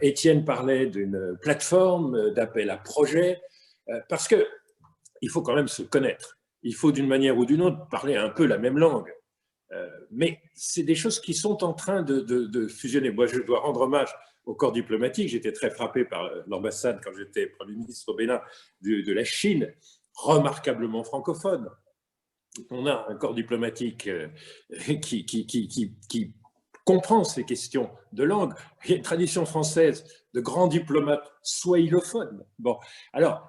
Étienne parlait d'une plateforme d'appel à projets, parce qu'il faut quand même se connaître. Il faut d'une manière ou d'une autre parler un peu la même langue. Mais c'est des choses qui sont en train de fusionner. Moi, je dois rendre hommage au corps diplomatique. J'étais très frappé par l'ambassade quand j'étais Premier ministre au Bénin de la Chine, remarquablement francophone. On a un corps diplomatique qui comprend ces questions de langue. Il y a une tradition française de grands diplomates swahilophones. Bon, alors,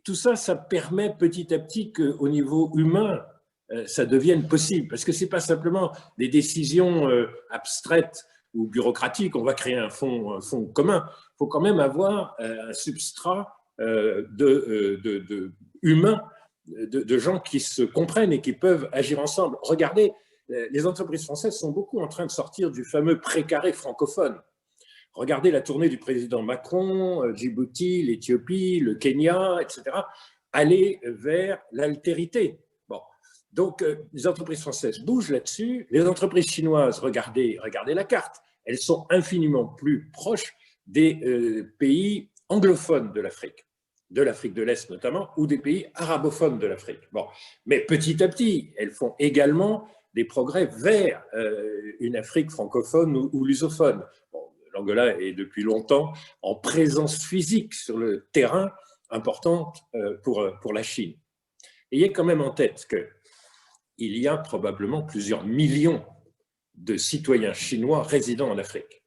tout ça, ça permet petit à petit qu'au niveau humain, ça devienne possible. Parce que ce n'est pas simplement des décisions abstraites ou bureaucratiques. On va créer un fonds commun. Il faut quand même avoir un substrat humain, de gens qui se comprennent et qui peuvent agir ensemble. Regardez, les entreprises françaises sont beaucoup en train de sortir du fameux précaré francophone. Regardez la tournée du président Macron, Djibouti, l'Éthiopie, le Kenya, etc. Aller vers l'altérité. Bon. Donc, les entreprises françaises bougent là-dessus. Les entreprises chinoises, regardez la carte, elles sont infiniment plus proches des pays anglophones de l'Afrique de l'Est notamment, ou des pays arabophones de l'Afrique. Bon. Mais petit à petit, elles font également des progrès vers une Afrique francophone ou lusophone. Bon, l'Angola est depuis longtemps en présence physique sur le terrain importante pour la Chine. Ayez quand même en tête qu'il y a probablement plusieurs millions de citoyens chinois résidant en Afrique.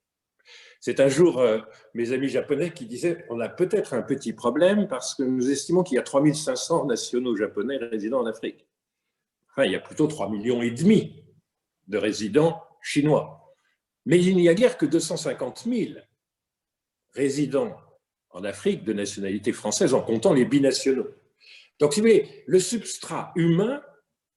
C'est un jour mes amis japonais qui disaient on a peut-être un petit problème parce que nous estimons qu'il y a 3500 nationaux japonais résidant en Afrique. Enfin, il y a plutôt 3,5 millions de résidents chinois. Mais il n'y a guère que 250 000 résidents en Afrique de nationalité française en comptant les binationaux. Donc, si vous voulez, le substrat humain,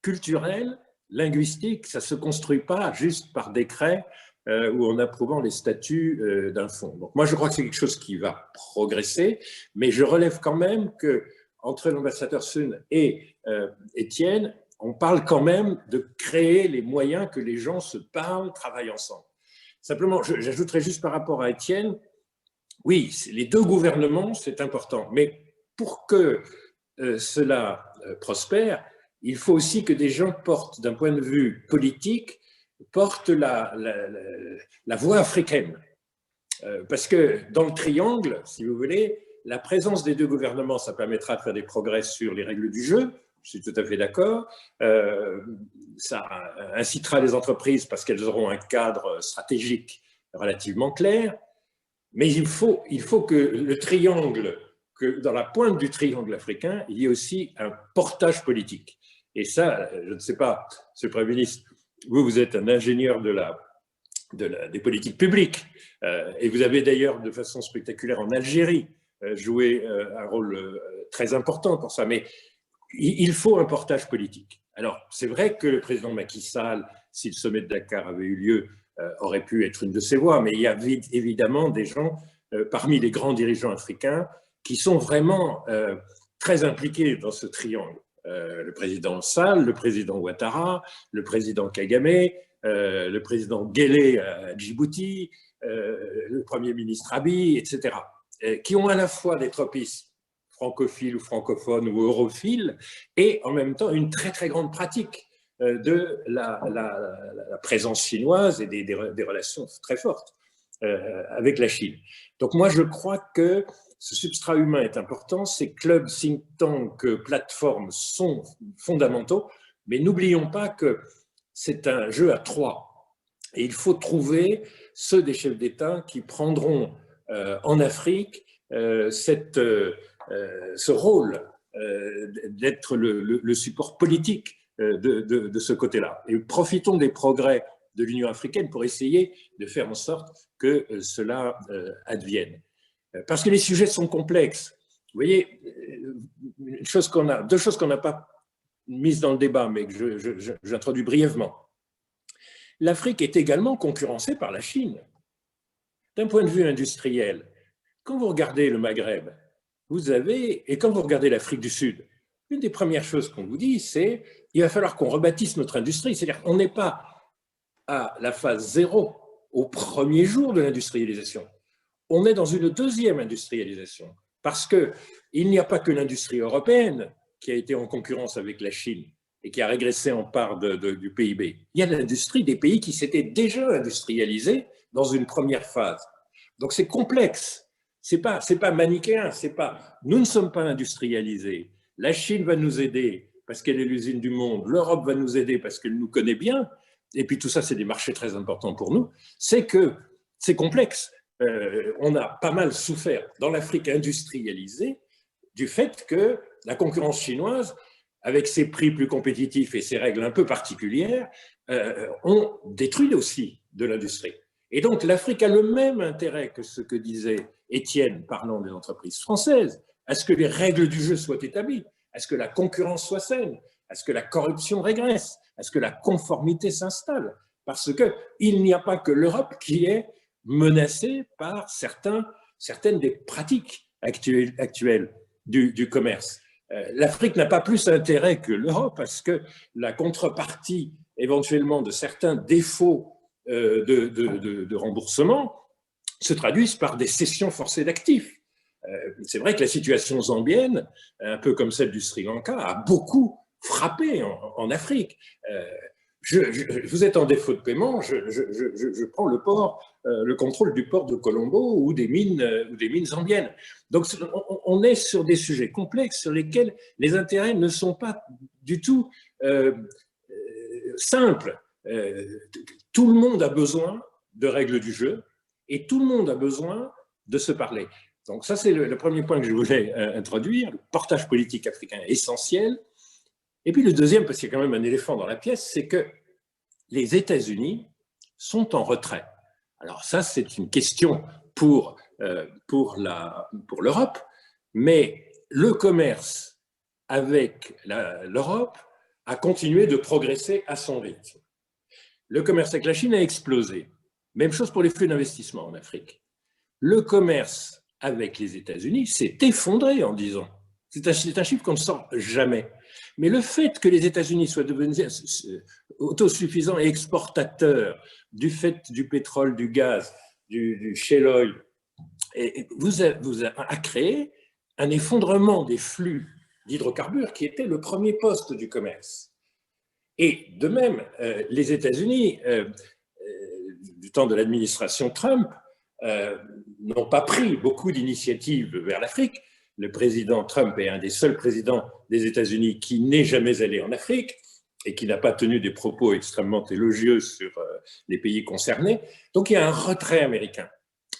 culturel, linguistique, ça ne se construit pas juste par décret ou en approuvant les statuts d'un fonds. Donc moi, je crois que c'est quelque chose qui va progresser, mais je relève quand même que entre l'ambassadeur Sun et Étienne, on parle quand même de créer les moyens que les gens se parlent, travaillent ensemble. Simplement, j'ajouterais juste par rapport à Étienne, oui, les deux gouvernements, c'est important, mais pour que cela prospère, il faut aussi que des gens portent, d'un point de vue politique, portent la voix africaine. Parce que dans le triangle, si vous voulez, la présence des deux gouvernements, ça permettra de faire des progrès sur les règles du jeu, je suis tout à fait d'accord. Ça incitera les entreprises parce qu'elles auront un cadre stratégique relativement clair. Mais il faut que le triangle, que dans la pointe du triangle africain, il y ait aussi un portage politique. Et ça, je ne sais pas, Monsieur le Premier ministre, vous êtes un ingénieur des politiques publiques, et vous avez d'ailleurs de façon spectaculaire en Algérie joué un rôle très important pour ça. Mais il faut un portage politique. Alors, c'est vrai que le président Macky Sall, si le sommet de Dakar avait eu lieu, aurait pu être une de ses voix, mais il y a évidemment des gens parmi les grands dirigeants africains qui sont vraiment très impliqués dans ce triangle. Le président Sall, le président Ouattara, le président Kagame, le président Guelleh à Djibouti, le premier ministre Abiy, etc., qui ont à la fois des tropismes francophiles ou francophones ou europhiles, et en même temps une très très grande pratique de la présence chinoise et des relations très fortes avec la Chine. Donc moi je crois que ce substrat humain est important, ces clubs, think tanks, plateformes sont fondamentaux, mais n'oublions pas que c'est un jeu à trois. Et il faut trouver ceux des chefs d'État qui prendront en Afrique ce rôle d'être le support politique de ce côté-là. Et profitons des progrès de l'Union africaine pour essayer de faire en sorte que cela advienne. Parce que les sujets sont complexes. Vous voyez, deux choses qu'on n'a pas mises dans le débat, mais que j'introduis brièvement. L'Afrique est également concurrencée par la Chine. D'un point de vue industriel, quand vous regardez le Maghreb, et quand vous regardez l'Afrique du Sud, une des premières choses qu'on vous dit, c'est qu'il va falloir qu'on rebâtisse notre industrie. C'est-à-dire qu'on n'est pas à la phase 0 au premier jour de l'industrialisation. On est dans une deuxième industrialisation parce qu'il n'y a pas que l'industrie européenne qui a été en concurrence avec la Chine et qui a régressé en part du PIB. Il y a l'industrie des pays qui s'étaient déjà industrialisés dans une première phase. Donc c'est complexe, c'est pas manichéen, nous ne sommes pas industrialisés. La Chine va nous aider parce qu'elle est l'usine du monde, l'Europe va nous aider parce qu'elle nous connaît bien, et puis tout ça c'est des marchés très importants pour nous. C'est que c'est complexe. On a pas mal souffert dans l'Afrique industrialisée du fait que la concurrence chinoise, avec ses prix plus compétitifs et ses règles un peu particulières, ont détruit aussi de l'industrie. Et donc l'Afrique a le même intérêt que ce que disait Étienne parlant des entreprises françaises, à ce que les règles du jeu soient établies, à ce que la concurrence soit saine, à ce que la corruption régresse, à ce que la conformité s'installe. Parce qu'il n'y a pas que l'Europe qui est menacée par certaines des pratiques actuelles du commerce. L'Afrique n'a pas plus intérêt que l'Europe parce que la contrepartie éventuellement de certains défauts de remboursement se traduisent par des cessions forcées d'actifs. C'est vrai que la situation zambienne, un peu comme celle du Sri Lanka, a beaucoup frappé en Afrique. Vous êtes en défaut de paiement, je prends le contrôle du port de Colombo ou des mines zambiennes. Donc on est sur des sujets complexes sur lesquels les intérêts ne sont pas du tout simples. Tout le monde a besoin de règles du jeu et tout le monde a besoin de se parler. Donc ça c'est le premier point que je voulais introduire, le portage politique africain essentiel. Et puis le deuxième, parce qu'il y a quand même un éléphant dans la pièce, c'est que les États-Unis sont en retrait. Alors ça, c'est une question pour l'Europe, mais le commerce avec l'Europe a continué de progresser à son rythme. Le commerce avec la Chine a explosé. Même chose pour les flux d'investissement en Afrique. Le commerce avec les États-Unis s'est effondré en 10 ans. C'est un chiffre qu'on ne sort jamais. Mais le fait que les États-Unis soient devenus autosuffisants et exportateurs du fait du pétrole, du gaz, du shale oil, a créé un effondrement des flux d'hydrocarbures qui était le premier poste du commerce. Et de même, les États-Unis, du temps de l'administration Trump, n'ont pas pris beaucoup d'initiatives vers l'Afrique. Le président Trump est un des seuls présidents des États-Unis qui n'est jamais allé en Afrique et qui n'a pas tenu des propos extrêmement élogieux sur les pays concernés. Donc il y a un retrait américain.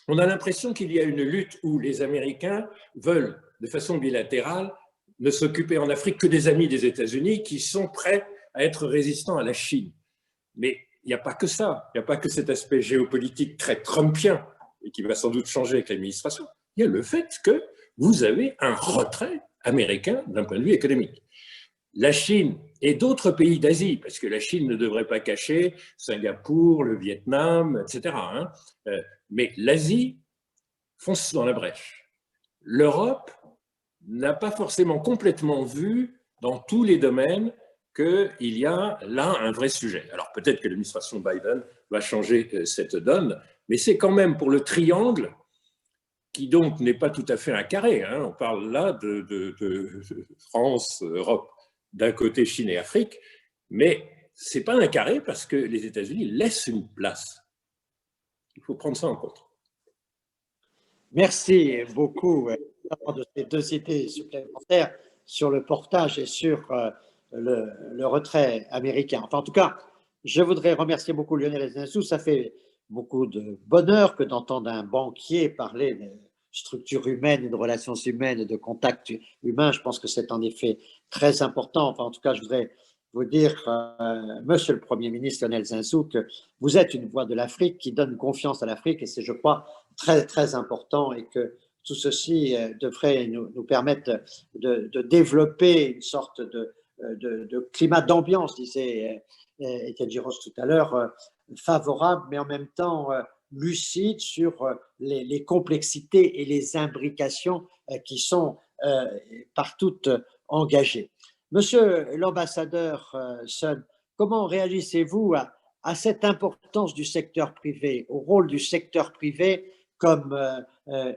On a l'impression qu'il y a une lutte où les Américains veulent, de façon bilatérale, ne s'occuper en Afrique que des amis des États-Unis qui sont prêts à être résistants à la Chine. Mais il n'y a pas que ça, il n'y a pas que cet aspect géopolitique très trumpien et qui va sans doute changer avec l'administration. Il y a le fait que vous avez un retrait américain d'un point de vue économique. La Chine et d'autres pays d'Asie, parce que la Chine ne devrait pas cacher Singapour, le Vietnam, etc. Mais l'Asie fonce dans la brèche. L'Europe n'a pas forcément complètement vu dans tous les domaines qu'il y a là un vrai sujet. Alors peut-être que l'administration Biden va changer cette donne, mais c'est quand même pour le triangle, qui donc n'est pas tout à fait un carré, hein. On parle là de France, Europe, d'un côté Chine et Afrique, mais ce n'est pas un carré parce que les États-Unis laissent une place. Il faut prendre ça en compte. Merci beaucoup de ces deux idées supplémentaires sur le portage et sur le retrait américain. Enfin, en tout cas, je voudrais remercier beaucoup Lionel Ezensu. Ça fait beaucoup de bonheur que d'entendre un banquier parler de structures humaines, de relations humaines, de contacts humains. Je pense que c'est en effet très important. Enfin, en tout cas, je voudrais vous dire, Monsieur le Premier ministre Lionel Ezensu, que vous êtes une voix de l'Afrique qui donne confiance à l'Afrique et c'est, je crois, très, très important et que tout ceci devrait nous permettre de développer une sorte de climat d'ambiance, disait Étienne Giros tout à l'heure, favorable, mais en même temps lucide sur les complexités et les imbrications qui sont partout engagées. Monsieur l'ambassadeur Sun, comment réagissez-vous à cette importance du secteur privé, au rôle du secteur privé comme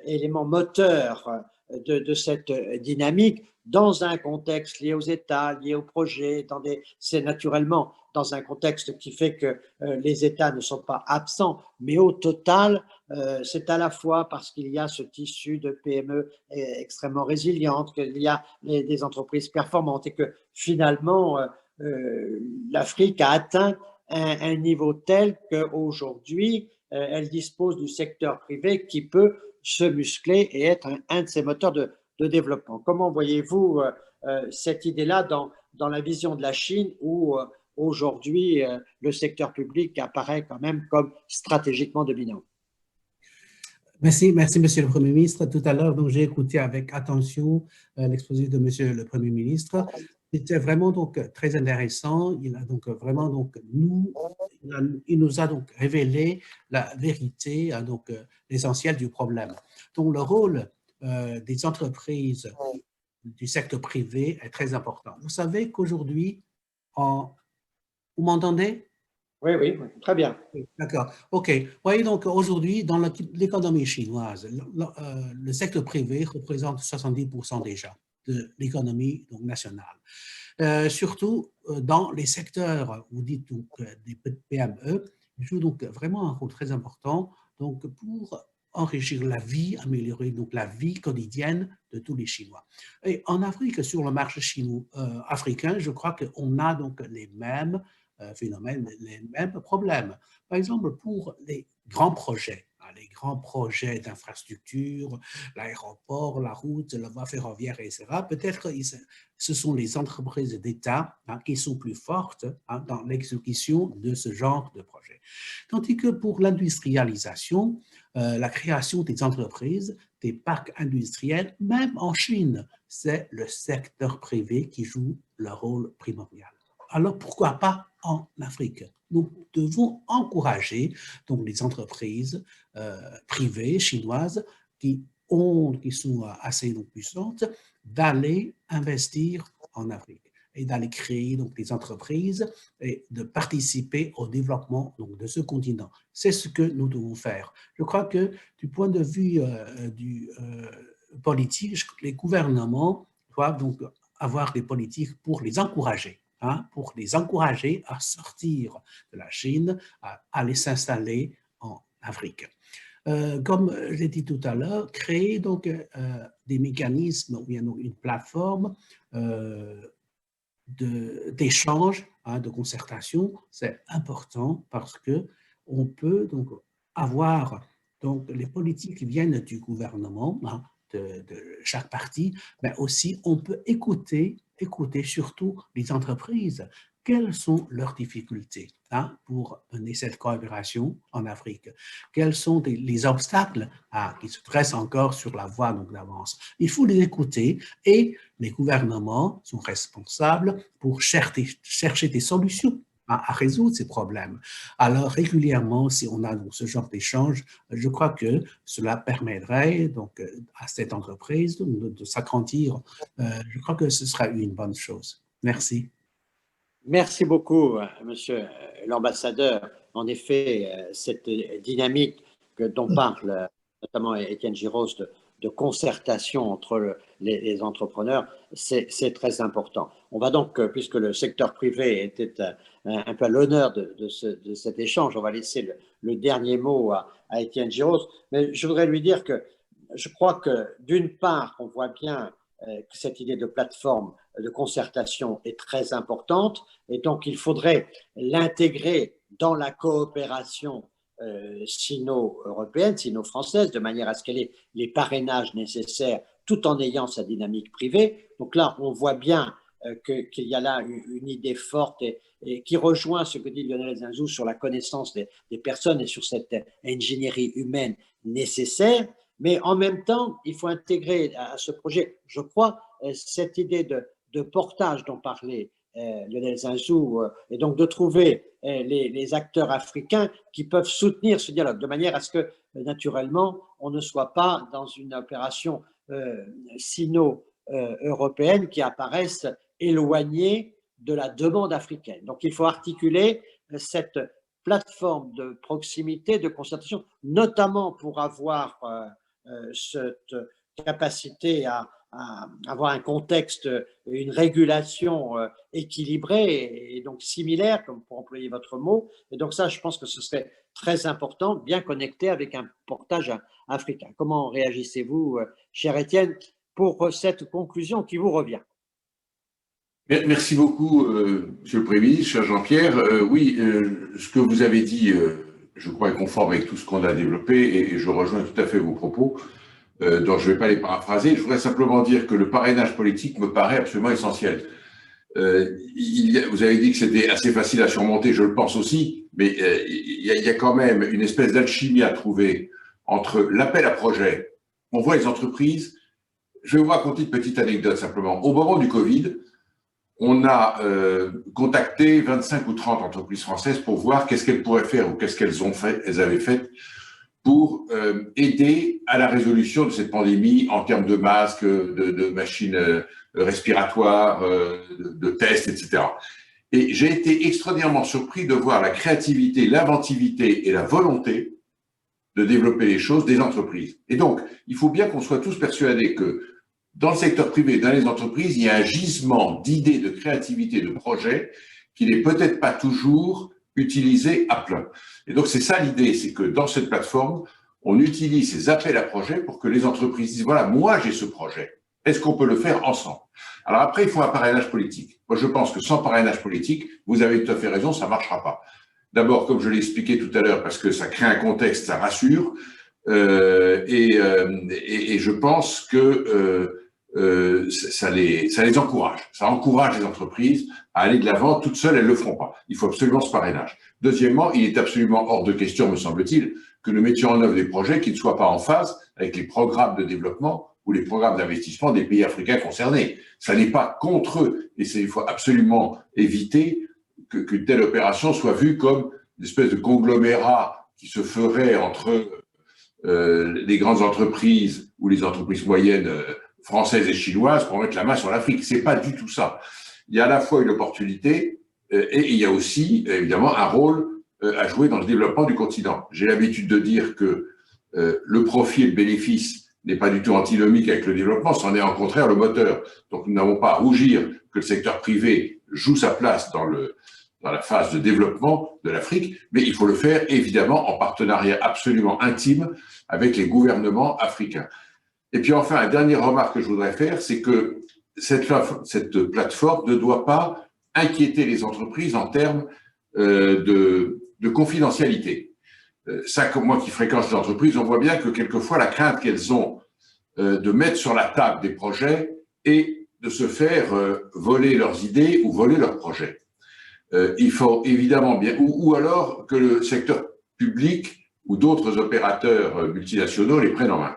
élément moteur de cette dynamique dans un contexte lié aux États, lié aux projets, c'est naturellement dans un contexte qui fait que les États ne sont pas absents, mais au total, c'est à la fois parce qu'il y a ce tissu de PME extrêmement résiliente, qu'il y a des entreprises performantes et que finalement, l'Afrique a atteint un niveau tel qu'aujourd'hui, elle dispose du secteur privé qui peut se muscler et être un de ses moteurs de développement. Comment voyez-vous cette idée-là dans la vision de la Chine où aujourd'hui le secteur public apparaît quand même comme stratégiquement dominant? Merci, Monsieur le Premier ministre. Tout à l'heure, donc j'ai écouté avec attention l'exposé de Monsieur le Premier ministre. C'était vraiment donc très intéressant. Il a donc vraiment donc il nous a donc révélé la vérité, donc l'essentiel du problème. Donc le rôle des entreprises du secteur privé est très important. Vous savez qu'aujourd'hui, vous m'entendez? Oui, oui, très bien. D'accord. OK. Vous voyez, donc aujourd'hui, dans l'économie chinoise, le secteur privé représente 70% déjà de l'économie nationale. Surtout dans les secteurs, vous dites donc des PME, ils jouent donc vraiment un rôle très important donc pour enrichir la vie, améliorer donc la vie quotidienne de tous les Chinois. Et en Afrique, sur le marché africain, je crois qu'on a donc les mêmes phénomènes, les mêmes problèmes. Par exemple, pour les grands projets d'infrastructure, l'aéroport, la route, la voie ferroviaire, etc., peut-être que ce sont les entreprises d'État qui sont plus fortes dans l'exécution de ce genre de projet. Tandis que pour l'industrialisation, la création des entreprises, des parcs industriels, même en Chine, c'est le secteur privé qui joue le rôle primordial. Alors pourquoi pas en Afrique? Nous devons encourager donc les entreprises privées chinoises qui qui sont assez donc, puissantes, d'aller investir en Afrique et d'aller créer donc, des entreprises et de participer au développement donc, de ce continent. C'est ce que nous devons faire. Je crois que du point de vue politique, les gouvernements doivent donc avoir des politiques pour les encourager, pour les encourager à sortir de la Chine, à aller s'installer en Afrique. Comme j'ai dit tout à l'heure, créer donc des mécanismes ou bien une plateforme d'échange, de concertation, c'est important parce que on peut donc avoir donc les politiques qui viennent du gouvernement, de chaque parti, mais aussi on peut écouter surtout les entreprises. Quelles sont leurs difficultés pour mener cette coopération en Afrique? Quels sont les obstacles qui se dressent encore sur la voie d'avance? Il faut les écouter et les gouvernements sont responsables pour chercher des solutions à résoudre ces problèmes. Alors, régulièrement, si on a donc ce genre d'échange, je crois que cela permettrait donc à cette entreprise de s'agrandir. Je crois que ce sera une bonne chose. Merci. Merci beaucoup, Monsieur l'ambassadeur. En effet, cette dynamique dont parle notamment Étienne Giros de concertation entre les entrepreneurs, c'est très important. On va donc, puisque le secteur privé était un peu à l'honneur de cet échange, on va laisser le dernier mot à Étienne Giros. Mais je voudrais lui dire que je crois que d'une part, on voit bien que cette idée de plateforme de concertation est très importante et donc il faudrait l'intégrer dans la coopération sino-européenne, sino-française, de manière à ce qu'elle ait les parrainages nécessaires tout en ayant sa dynamique privée. Donc là, on voit bien qu'il y a là une idée forte et qui rejoint ce que dit Lionel Zinsou sur la connaissance des personnes et sur cette ingénierie humaine nécessaire. Mais en même temps, il faut intégrer à ce projet, je crois, cette idée de portage dont parlait Lionel Zinsou, et donc de trouver les acteurs africains qui peuvent soutenir ce dialogue, de manière à ce que, naturellement, on ne soit pas dans une opération sino-européenne qui apparaisse éloignée de la demande africaine. Donc, il faut articuler cette plateforme de proximité, de concertation, notamment pour avoir cette capacité à avoir un contexte, une régulation équilibrée et donc similaire, comme pour employer votre mot. Et donc ça, je pense que ce serait très important, bien connecté avec un portage africain. Comment réagissez-vous, cher Étienne, pour cette conclusion qui vous revient? Merci beaucoup, Monsieur le Premier ministre, cher Jean-Pierre. Oui, ce que vous avez dit, je crois, est conforme avec tout ce qu'on a développé et je rejoins tout à fait vos propos, dont je ne vais pas les paraphraser. Je voudrais simplement dire que le parrainage politique me paraît absolument essentiel. Vous avez dit que c'était assez facile à surmonter, je le pense aussi, mais il y a quand même une espèce d'alchimie à trouver entre l'appel à projet. On voit les entreprises. Je vais vous raconter une petite anecdote simplement. Au moment du Covid, on a contacté 25 ou 30 entreprises françaises pour voir qu'est-ce qu'elles pourraient faire ou qu'est-ce qu'elles avaient fait pour aider à la résolution de cette pandémie en termes de masques, de machines respiratoires, de tests, etc. Et j'ai été extraordinairement surpris de voir la créativité, l'inventivité et la volonté de développer les choses des entreprises. Et donc, il faut bien qu'on soit tous persuadés que dans le secteur privé, dans les entreprises, il y a un gisement d'idées, de créativité, de projets qui n'est peut-être pas toujours utilisé à plein. Et donc, c'est ça l'idée, c'est que dans cette plateforme, on utilise ces appels à projets pour que les entreprises disent, voilà, moi j'ai ce projet, est-ce qu'on peut le faire ensemble? Alors après, il faut un parrainage politique. Moi, je pense que sans parrainage politique, vous avez tout à fait raison, ça ne marchera pas. D'abord, comme je l'ai expliqué tout à l'heure, parce que ça crée un contexte, ça rassure, et je pense que ça les encourage. Ça encourage les entreprises à aller de l'avant. Toutes seules, elles ne le feront pas. Il faut absolument ce parrainage. Deuxièmement, il est absolument hors de question, me semble-t-il, que nous mettions en œuvre des projets qui ne soient pas en phase avec les programmes de développement ou les programmes d'investissement des pays africains concernés. Ça n'est pas contre eux. Et il faut absolument éviter qu'une telle opération soit vue comme une espèce de conglomérat qui se ferait entre les grandes entreprises ou les entreprises moyennes françaises et chinoises pour mettre la main sur l'Afrique. C'est pas du tout ça. Il y a à la fois une opportunité et il y a aussi, évidemment, un rôle à jouer dans le développement du continent. J'ai l'habitude de dire que le profit et le bénéfice n'est pas du tout antinomique avec le développement, c'en est en contraire le moteur. Donc nous n'avons pas à rougir que le secteur privé joue sa place dans la phase de développement de l'Afrique, mais il faut le faire évidemment en partenariat absolument intime avec les gouvernements africains. Et puis enfin, une dernière remarque que je voudrais faire, c'est que cette plateforme ne doit pas inquiéter les entreprises en termes de confidentialité. Ça, comme moi qui fréquente les entreprises, on voit bien que quelquefois la crainte qu'elles ont de mettre sur la table des projets est de se faire voler leurs idées ou voler leurs projets. Il faut évidemment bien, ou alors que le secteur public ou d'autres opérateurs multinationaux les prennent en main.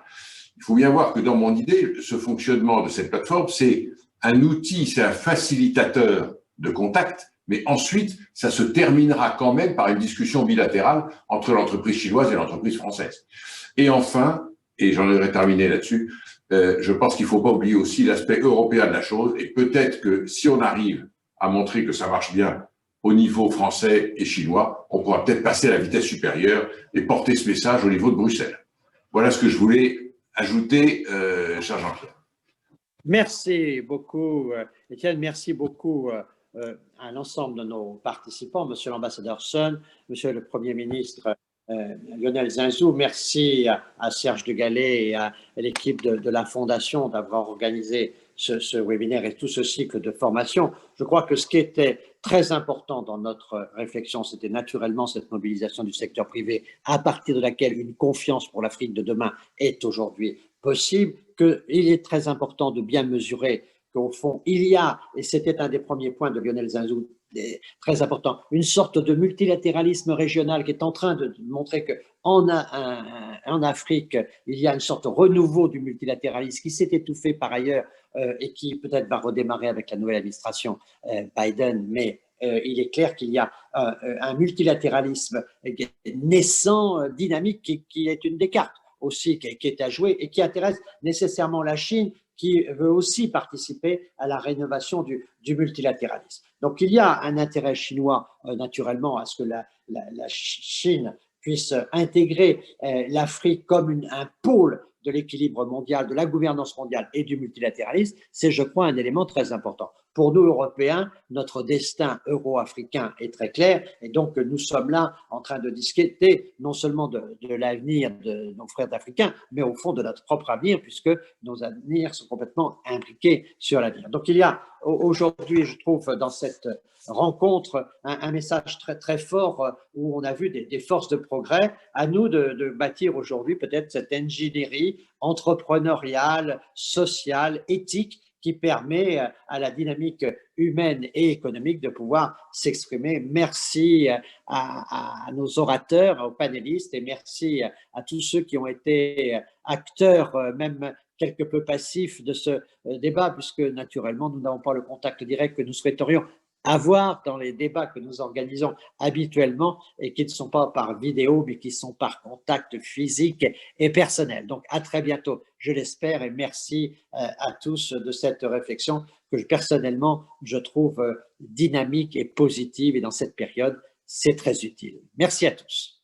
Il faut bien voir que dans mon idée, ce fonctionnement de cette plateforme, c'est un outil, c'est un facilitateur de contact, mais ensuite, ça se terminera quand même par une discussion bilatérale entre l'entreprise chinoise et l'entreprise française. Et enfin, et j'en aurais terminé là-dessus, je pense qu'il ne faut pas oublier aussi l'aspect européen de la chose, et peut-être que si on arrive à montrer que ça marche bien au niveau français et chinois, on pourra peut-être passer à la vitesse supérieure et porter ce message au niveau de Bruxelles. Voilà ce que je voulais ajouter, cher Jean-Pierre. Merci beaucoup, Étienne. Merci beaucoup à l'ensemble de nos participants, Monsieur l'ambassadeur Sun, Monsieur le Premier ministre Lionel Zinsou. Merci à Serge de Gallet et à l'équipe de la Fondation d'avoir organisé ce webinaire et tout ce cycle de formation. Je crois que ce qui était très important dans notre réflexion, c'était naturellement cette mobilisation du secteur privé à partir de laquelle une confiance pour l'Afrique de demain est aujourd'hui possible, qu'il est très important de bien mesurer qu'au fond, il y a, et c'était un des premiers points de Lionel Zinsou, très important, une sorte de multilatéralisme régional qui est en train de montrer qu'en Afrique, il y a une sorte de renouveau du multilatéralisme qui s'est étouffé par ailleurs et qui peut-être va redémarrer avec la nouvelle administration Biden, mais il est clair qu'il y a un multilatéralisme naissant, dynamique, qui est une des cartes aussi qui est à jouer et qui intéresse nécessairement la Chine, qui veut aussi participer à la rénovation du multilatéralisme. Donc il y a un intérêt chinois naturellement à ce que la Chine puisse intégrer l'Afrique comme un pôle de l'équilibre mondial, de la gouvernance mondiale et du multilatéralisme. C'est, je crois, un élément très important. Pour nous, Européens, notre destin euro-africain est très clair et donc nous sommes là en train de discuter non seulement de l'avenir de nos frères africains, mais au fond de notre propre avenir puisque nos avenirs sont complètement impliqués sur l'avenir. Donc il y a aujourd'hui, je trouve, dans cette rencontre, un message très, très fort où on a vu des forces de progrès. À nous de bâtir aujourd'hui peut-être cette ingénierie entrepreneuriale, sociale, éthique qui permet à la dynamique humaine et économique de pouvoir s'exprimer. Merci à nos orateurs, aux panélistes et merci à tous ceux qui ont été acteurs, même quelque peu passifs de ce débat, puisque naturellement, nous n'avons pas le contact direct que nous souhaiterions avoir dans les débats que nous organisons habituellement et qui ne sont pas par vidéo, mais qui sont par contact physique et personnel. Donc, à très bientôt, je l'espère, et merci à tous de cette réflexion que personnellement, je trouve dynamique et positive, et dans cette période, c'est très utile. Merci à tous.